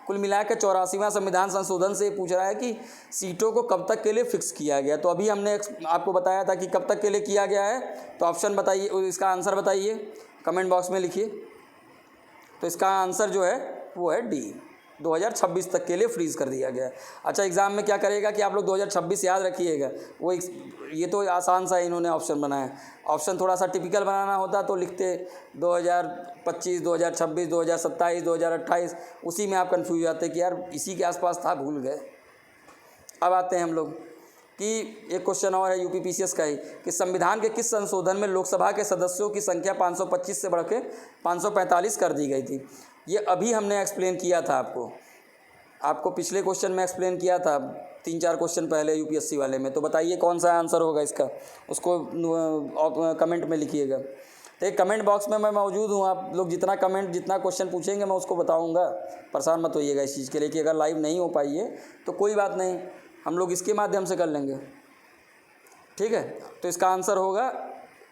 कुल मिलाकर 84वां संविधान संशोधन से पूछ रहा है कि सीटों को कब तक के लिए फिक्स किया गया। तो अभी हमने आपको बताया था कि कब तक के लिए किया गया है। तो ऑप्शन बताइए, इसका आंसर बताइए, कमेंट बॉक्स में लिखिए। तो इसका आंसर जो है वो है डी, 2026 तक के लिए फ्रीज़ कर दिया गया है। अच्छा, एग्ज़ाम में क्या करेगा कि आप लोग 2026 याद रखिएगा। ये तो आसान सा इन्होंने ऑप्शन बनाया है। ऑप्शन थोड़ा सा टिपिकल बनाना होता तो लिखते 2025, 2026, 2027, 2028, उसी में आप कन्फ्यूज जाते कि यार इसी के आसपास था, भूल गए। अब आते हैं हम लोग कि एक क्वेश्चन और है यूपीपीसीएस का ही कि संविधान के किस संशोधन में लोकसभा के सदस्यों की संख्या 525 से बढ़ के 545 कर दी गई थी। ये अभी हमने एक्सप्लेन किया था आपको पिछले क्वेश्चन में एक्सप्लेन किया था 3-4 क्वेश्चन पहले यूपीएससी वाले में। तो बताइए कौन सा आंसर होगा इसका, उसको कमेंट में लिखिएगा। तो एक कमेंट बॉक्स में मैं मौजूद हूँ, आप लोग जितना क्वेश्चन पूछेंगे मैं उसको बताऊँगा। परेशान मत होइएगा इस चीज़ के लिए कि अगर लाइव नहीं हो पाई है तो कोई बात नहीं, हम लोग इसके माध्यम से कर लेंगे। ठीक है, तो इसका आंसर होगा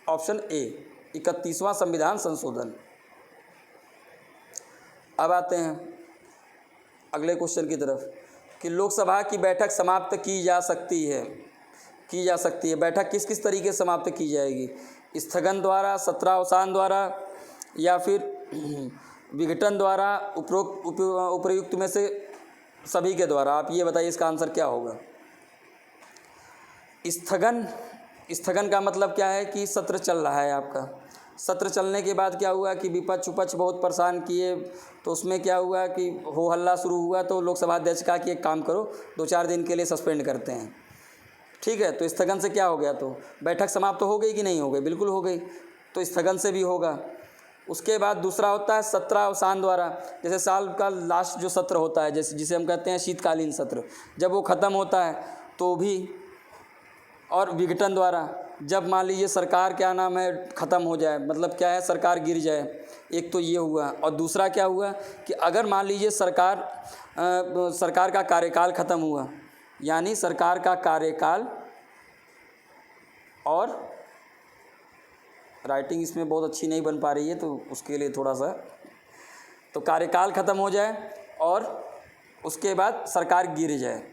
ऑप्शन ए, 31वां संविधान संशोधन। अब आते हैं अगले क्वेश्चन की तरफ कि लोकसभा की बैठक समाप्त की जा सकती है। बैठक किस किस तरीके से समाप्त की जाएगी? स्थगन द्वारा, सत्रावसान द्वारा, या फिर विघटन द्वारा, उपयुक्त में से सभी के द्वारा। आप ये बताइए इसका आंसर क्या होगा? स्थगन का मतलब क्या है कि सत्र चल रहा है आपका। सत्र चलने के बाद क्या हुआ कि विपक्ष बहुत परेशान किए, तो उसमें क्या हुआ कि हो हल्ला शुरू हुआ। तो लोकसभा अध्यक्ष कहा कि एक काम करो, 2-4 दिन के लिए सस्पेंड करते हैं। ठीक है, तो स्थगन से क्या हो गया? तो बैठक समाप्त तो हो गई कि नहीं हो गई? बिल्कुल हो गई। तो स्थगन से भी होगा। उसके बाद दूसरा होता है सत्रावसान द्वारा। जैसे साल का लास्ट जो सत्र होता है, जिसे हम कहते हैं शीतकालीन सत्र, जब वो ख़त्म होता है तो भी। और विघटन द्वारा, जब मान लीजिए सरकार ख़त्म हो जाए, मतलब क्या है, सरकार गिर जाए। एक तो ये हुआ। और दूसरा क्या हुआ कि अगर मान लीजिए सरकार का कार्यकाल ख़त्म हुआ, यानी सरकार का कार्यकाल, और राइटिंग इसमें बहुत अच्छी नहीं बन पा रही है तो उसके लिए थोड़ा सा, तो कार्यकाल ख़त्म हो जाए और उसके बाद सरकार गिर जाए।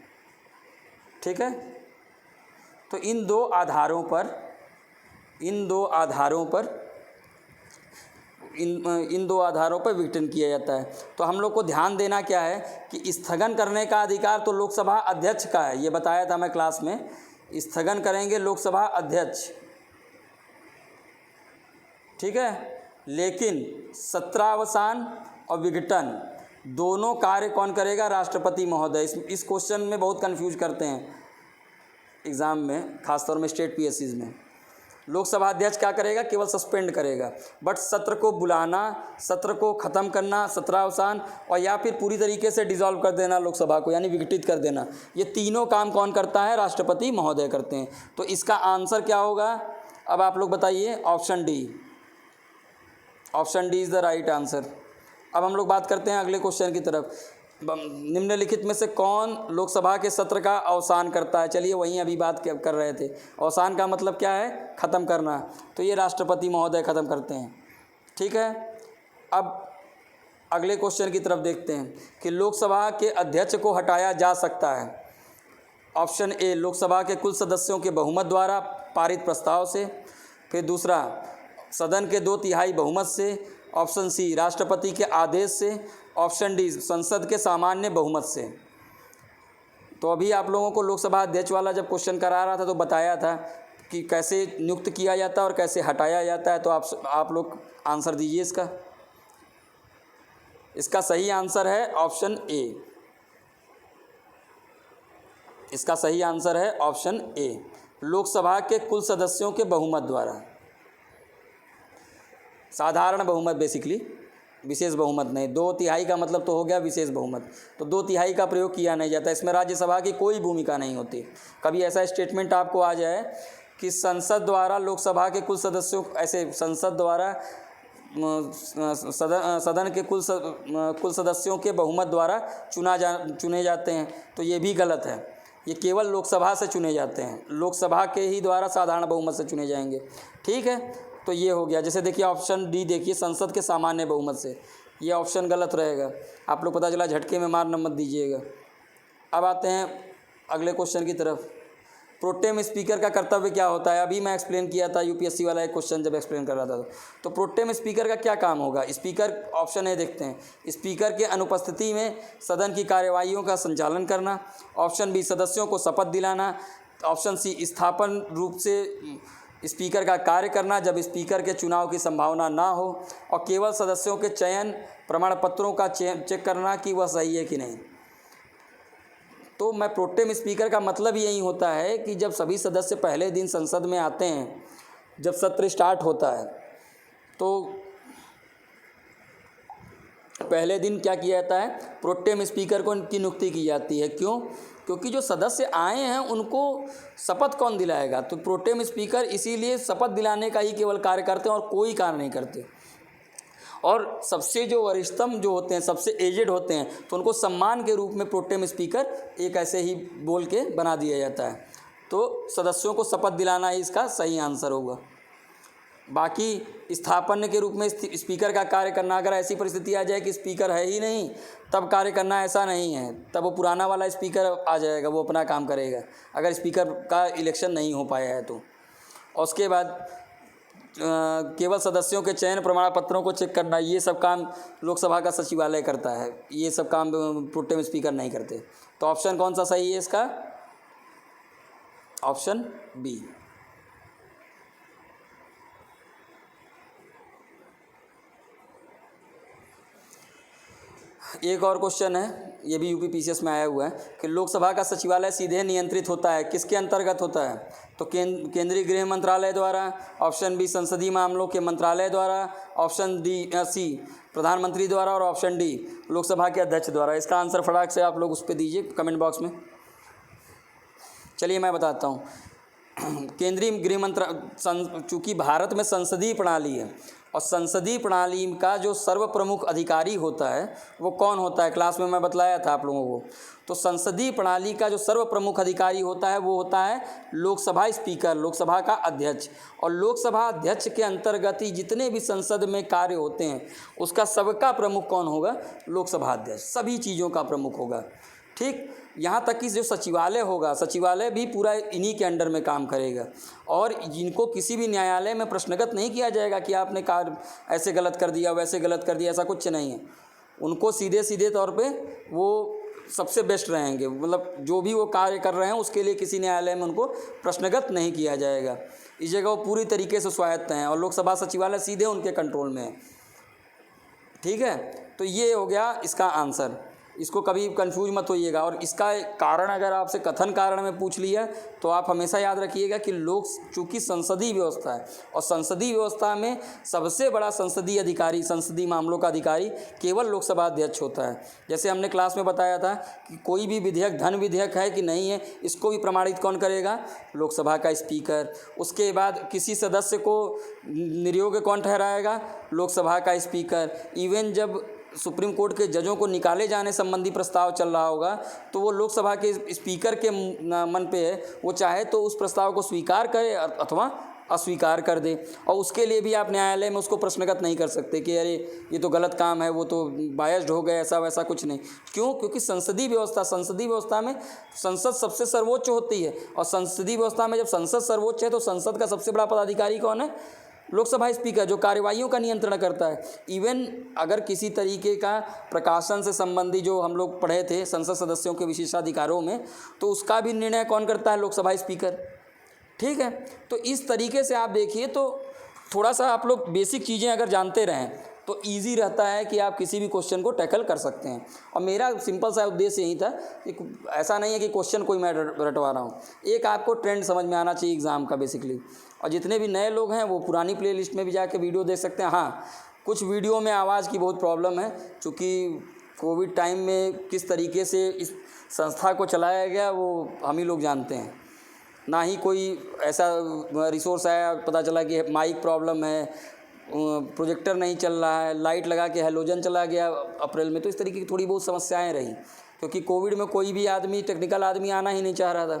ठीक है, तो इन दो आधारों पर विघटन किया जाता है। तो हम लोग को ध्यान देना क्या है कि स्थगन करने का अधिकार तो लोकसभा अध्यक्ष का है, ये बताया था मैं क्लास में। स्थगन करेंगे लोकसभा अध्यक्ष, ठीक है, लेकिन सत्रावसान और विघटन दोनों कार्य कौन करेगा? राष्ट्रपति महोदय। इस क्वेश्चन में बहुत कंफ्यूज करते हैं एग्ज़ाम में, खासतौर में स्टेट पीएससीज में। लोकसभा अध्यक्ष क्या करेगा? केवल सस्पेंड करेगा, बट सत्र को बुलाना, सत्र को ख़त्म करना, सत्रावसान, और या फिर पूरी तरीके से डिसॉल्व कर देना लोकसभा को, यानी विघटित कर देना, ये तीनों काम कौन करता है? राष्ट्रपति महोदय करते हैं। तो इसका आंसर क्या होगा? अब आप लोग बताइए। Option D is the right answer. अब हम लोग बात करते हैं अगले क्वेश्चन की तरफ। निम्नलिखित में से कौन लोकसभा के सत्र का अवसान करता है? चलिए वहीं अभी बात कर रहे थे। अवसान का मतलब क्या है? ख़त्म करना। तो ये राष्ट्रपति महोदय ख़त्म करते हैं। ठीक है, अब अगले क्वेश्चन की तरफ देखते हैं कि लोकसभा के अध्यक्ष को हटाया जा सकता है। ऑप्शन ए, लोकसभा के कुल सदस्यों के बहुमत द्वारा पारित प्रस्ताव से। फिर दूसरा, सदन के 2/3 बहुमत से। ऑप्शन सी, राष्ट्रपति के आदेश से। ऑप्शन डी, संसद के सामान्य बहुमत से। तो अभी आप लोगों को लोकसभा अध्यक्ष वाला जब क्वेश्चन करा रहा था तो बताया था कि कैसे नियुक्त किया जाता है और कैसे हटाया जाता है। तो आप लोग आंसर दीजिए इसका सही आंसर है ऑप्शन ए। इसका सही आंसर है ऑप्शन ए, लोकसभा के कुल सदस्यों के बहुमत द्वारा। साधारण बहुमत बेसिकली, विशेष बहुमत नहीं। 2/3 का मतलब तो हो गया विशेष बहुमत, तो 2/3 का प्रयोग किया नहीं जाता। इसमें राज्यसभा की कोई भूमिका नहीं होती। कभी ऐसा स्टेटमेंट आपको आ जाए कि संसद द्वारा लोकसभा के कुल सदस्यों, ऐसे संसद द्वारा सदन के कुल सदस्यों के बहुमत द्वारा चुने जाते हैं, तो ये भी गलत है। ये केवल लोकसभा से चुने जाते हैं, लोकसभा के ही द्वारा साधारण बहुमत से चुने जाएंगे। ठीक है, तो ये हो गया। जैसे देखिए ऑप्शन डी देखिए, संसद के सामान्य बहुमत से, ये ऑप्शन गलत रहेगा। आप लोग पता चला झटके में मार मत दीजिएगा। अब आते हैं अगले क्वेश्चन की तरफ। प्रोटेम स्पीकर का कर्तव्य क्या होता है? अभी मैं एक्सप्लेन किया था, यूपीएससी वाला एक क्वेश्चन जब एक्सप्लेन कर रहा था। तो प्रोटेम स्पीकर का क्या काम होगा? स्पीकर, ऑप्शन ए देखते हैं, स्पीकर के अनुपस्थिति में सदन की कार्यवाहियों का संचालन करना। ऑप्शन बी, सदस्यों को शपथ दिलाना। ऑप्शन सी, स्थापन रूप से स्पीकर का कार्य करना जब स्पीकर के चुनाव की संभावना ना हो। और केवल सदस्यों के चयन प्रमाण पत्रों का चेक करना कि वह सही है कि नहीं। तो मैं प्रोटेम स्पीकर का मतलब यही होता है कि जब सभी सदस्य पहले दिन संसद में आते हैं, जब सत्र स्टार्ट होता है, तो पहले दिन क्या किया जाता है? प्रोटेम स्पीकर को इनकी नियुक्ति की जाती है। क्यों? क्योंकि जो सदस्य आए हैं उनको शपथ कौन दिलाएगा? तो प्रोटेम स्पीकर इसीलिए शपथ दिलाने का ही केवल कार्य करते हैं और कोई कार्य नहीं करते। और सबसे जो वरिष्ठतम जो होते हैं, सबसे एजेड होते हैं, तो उनको सम्मान के रूप में प्रोटेम स्पीकर एक ऐसे ही बोल के बना दिया जाता है। तो सदस्यों को शपथ दिलाना ही इसका सही आंसर होगा। बाकी स्थापन के रूप में स्पीकर का कार्य करना, अगर ऐसी परिस्थिति आ जाए कि स्पीकर है ही नहीं तब कार्य करना, ऐसा नहीं है। तब वो पुराना वाला स्पीकर आ जाएगा, वो अपना काम करेगा, अगर स्पीकर का इलेक्शन नहीं हो पाया है तो। और उसके बाद केवल सदस्यों के चयन प्रमाण पत्रों को चेक करना, ये सब काम लोकसभा का सचिवालय करता है। ये सब काम प्रोटेम स्पीकर नहीं करते। तो ऑप्शन कौन सा सही है इसका? Option B. एक और क्वेश्चन है, ये भी यूपीपीसीएस में आया हुआ है कि लोकसभा का सचिवालय सीधे नियंत्रित होता है, किसके अंतर्गत होता है? तो केंद्रीय गृह मंत्रालय द्वारा। ऑप्शन बी, संसदीय मामलों के मंत्रालय द्वारा। ऑप्शन सी, प्रधानमंत्री द्वारा। और ऑप्शन डी, लोकसभा के अध्यक्ष द्वारा। इसका आंसर फटाक से आप लोग उस पर दीजिए कमेंट बॉक्स में। चलिए मैं बताता हूँ। केंद्रीय गृह मंत्रालय, चूँकि भारत में संसदीय प्रणाली है, और संसदीय प्रणाली का जो सर्वप्रमुख अधिकारी होता है वो कौन होता है? क्लास में मैं बतलाया था आप लोगों को। तो संसदीय प्रणाली का जो सर्वप्रमुख अधिकारी होता है वो होता है लोकसभा स्पीकर, लोकसभा का अध्यक्ष। और लोकसभा अध्यक्ष के अंतर्गत ही जितने भी संसद में कार्य होते हैं उसका सबका प्रमुख कौन होगा? लोकसभा अध्यक्ष, सभी चीज़ों का प्रमुख होगा। ठीक, यहाँ तक कि जो सचिवालय होगा, सचिवालय भी पूरा इन्हीं के अंडर में काम करेगा। और जिनको किसी भी न्यायालय में प्रश्नगत नहीं किया जाएगा कि आपने कार्य ऐसे गलत कर दिया, वैसे गलत कर दिया, ऐसा कुछ नहीं है। उनको सीधे सीधे तौर पे वो सबसे बेस्ट रहेंगे, मतलब जो भी वो कार्य कर रहे हैं उसके लिए किसी न्यायालय में उनको प्रश्नगत नहीं किया जाएगा। इस जगह वो पूरी तरीके से स्वायत्त हैं और लोकसभा सचिवालय सीधे उनके कंट्रोल में है। ठीक है, तो ये हो गया इसका आंसर। इसको कभी कंफ्यूज मत होइएगा। और इसका कारण अगर आपसे कथन कारण में पूछ लिया तो आप हमेशा याद रखिएगा कि चूँकि संसदीय व्यवस्था है और संसदीय व्यवस्था में सबसे बड़ा संसदीय अधिकारी, संसदीय मामलों का अधिकारी केवल लोकसभा अध्यक्ष होता है। जैसे हमने क्लास में बताया था कि कोई भी विधेयक धन विधेयक है कि नहीं है, इसको भी प्रमाणित कौन करेगा? लोकसभा का स्पीकर। उसके बाद किसी सदस्य को निर्योग्य कौन ठहराएगा? लोकसभा का स्पीकर। इवन जब सुप्रीम कोर्ट के जजों को निकाले जाने संबंधी प्रस्ताव चल रहा होगा तो वो लोकसभा के स्पीकर के मन पे है, वो चाहे तो उस प्रस्ताव को स्वीकार करे अथवा अस्वीकार कर दे। और उसके लिए भी आप न्यायालय में उसको प्रश्नगत नहीं कर सकते कि अरे ये तो गलत काम है, वो तो बायस्ड हो गए, ऐसा वैसा कुछ नहीं। क्यों? क्योंकि संसदीय व्यवस्था में संसद सबसे सर्वोच्च होती है। और संसदीय व्यवस्था में जब संसद सर्वोच्च है तो संसद का सबसे बड़ा पदाधिकारी कौन है? लोकसभा स्पीकर, जो कार्यवाहियों का नियंत्रण करता है। इवन अगर किसी तरीके का प्रकाशन से संबंधी जो हम लोग पढ़े थे संसद सदस्यों के विशेषाधिकारों में, तो उसका भी निर्णय कौन करता है? लोकसभा स्पीकर। ठीक है, तो इस तरीके से आप देखिए तो थोड़ा सा आप लोग बेसिक चीज़ें अगर जानते रहें तो ईजी रहता है कि आप किसी भी क्वेश्चन को टैकल कर सकते हैं। और मेरा सिंपल सा उद्देश्य यही था कि ऐसा नहीं है कि क्वेश्चन कोई मैं रटवा रहा हूँ, एक आपको ट्रेंड समझ में आना चाहिए एग्ज़ाम का बेसिकली। और जितने भी नए लोग हैं वो पुरानी प्लेलिस्ट में भी जाके वीडियो देख सकते हैं। हाँ, कुछ वीडियो में आवाज़ की बहुत प्रॉब्लम है, चूँकि कोविड टाइम में किस तरीके से इस संस्था को चलाया गया वो हम ही लोग जानते हैं। ना ही कोई ऐसा रिसोर्स आया, पता चला कि माइक प्रॉब्लम है, प्रोजेक्टर नहीं चल रहा है, लाइट लगा के हैलोजन चला गया अप्रैल में। तो इस तरीके की थोड़ी बहुत समस्याएं रही, क्योंकि कोविड में कोई भी आदमी, टेक्निकल आदमी आना ही नहीं चाह रहा था,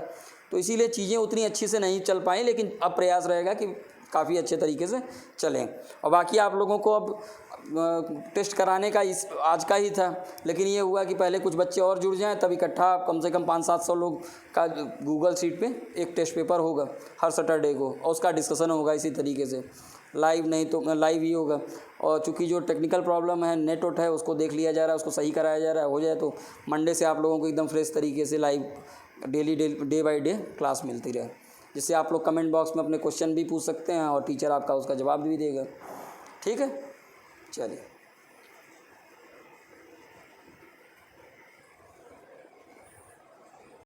तो इसीलिए चीज़ें उतनी अच्छी से नहीं चल पाई। लेकिन अब प्रयास रहेगा कि काफ़ी अच्छे तरीके से चलें। और बाकी आप लोगों को अब टेस्ट कराने का इस आज का ही था, लेकिन ये हुआ कि पहले कुछ बच्चे और जुड़ जाएं, तब इकट्ठा कम से कम 500-700 लोग का गूगल शीट पे एक टेस्ट पेपर होगा हर सैटरडे को, और उसका डिस्कशन होगा इसी तरीके से, लाइव नहीं तो लाइव ही होगा। और चूँकि जो टेक्निकल प्रॉब्लम है, नेट वोट है, उसको देख लिया जा रहा है, उसको सही कराया जा रहा है। हो जाए तो मंडे से आप लोगों को एकदम फ्रेश तरीके से live day by day class मिलती रहे, जिससे आप लोग कमेंट बॉक्स में अपने क्वेश्चन भी पूछ सकते हैं और टीचर आपका उसका जवाब भी देगा। ठीक है, चलिए।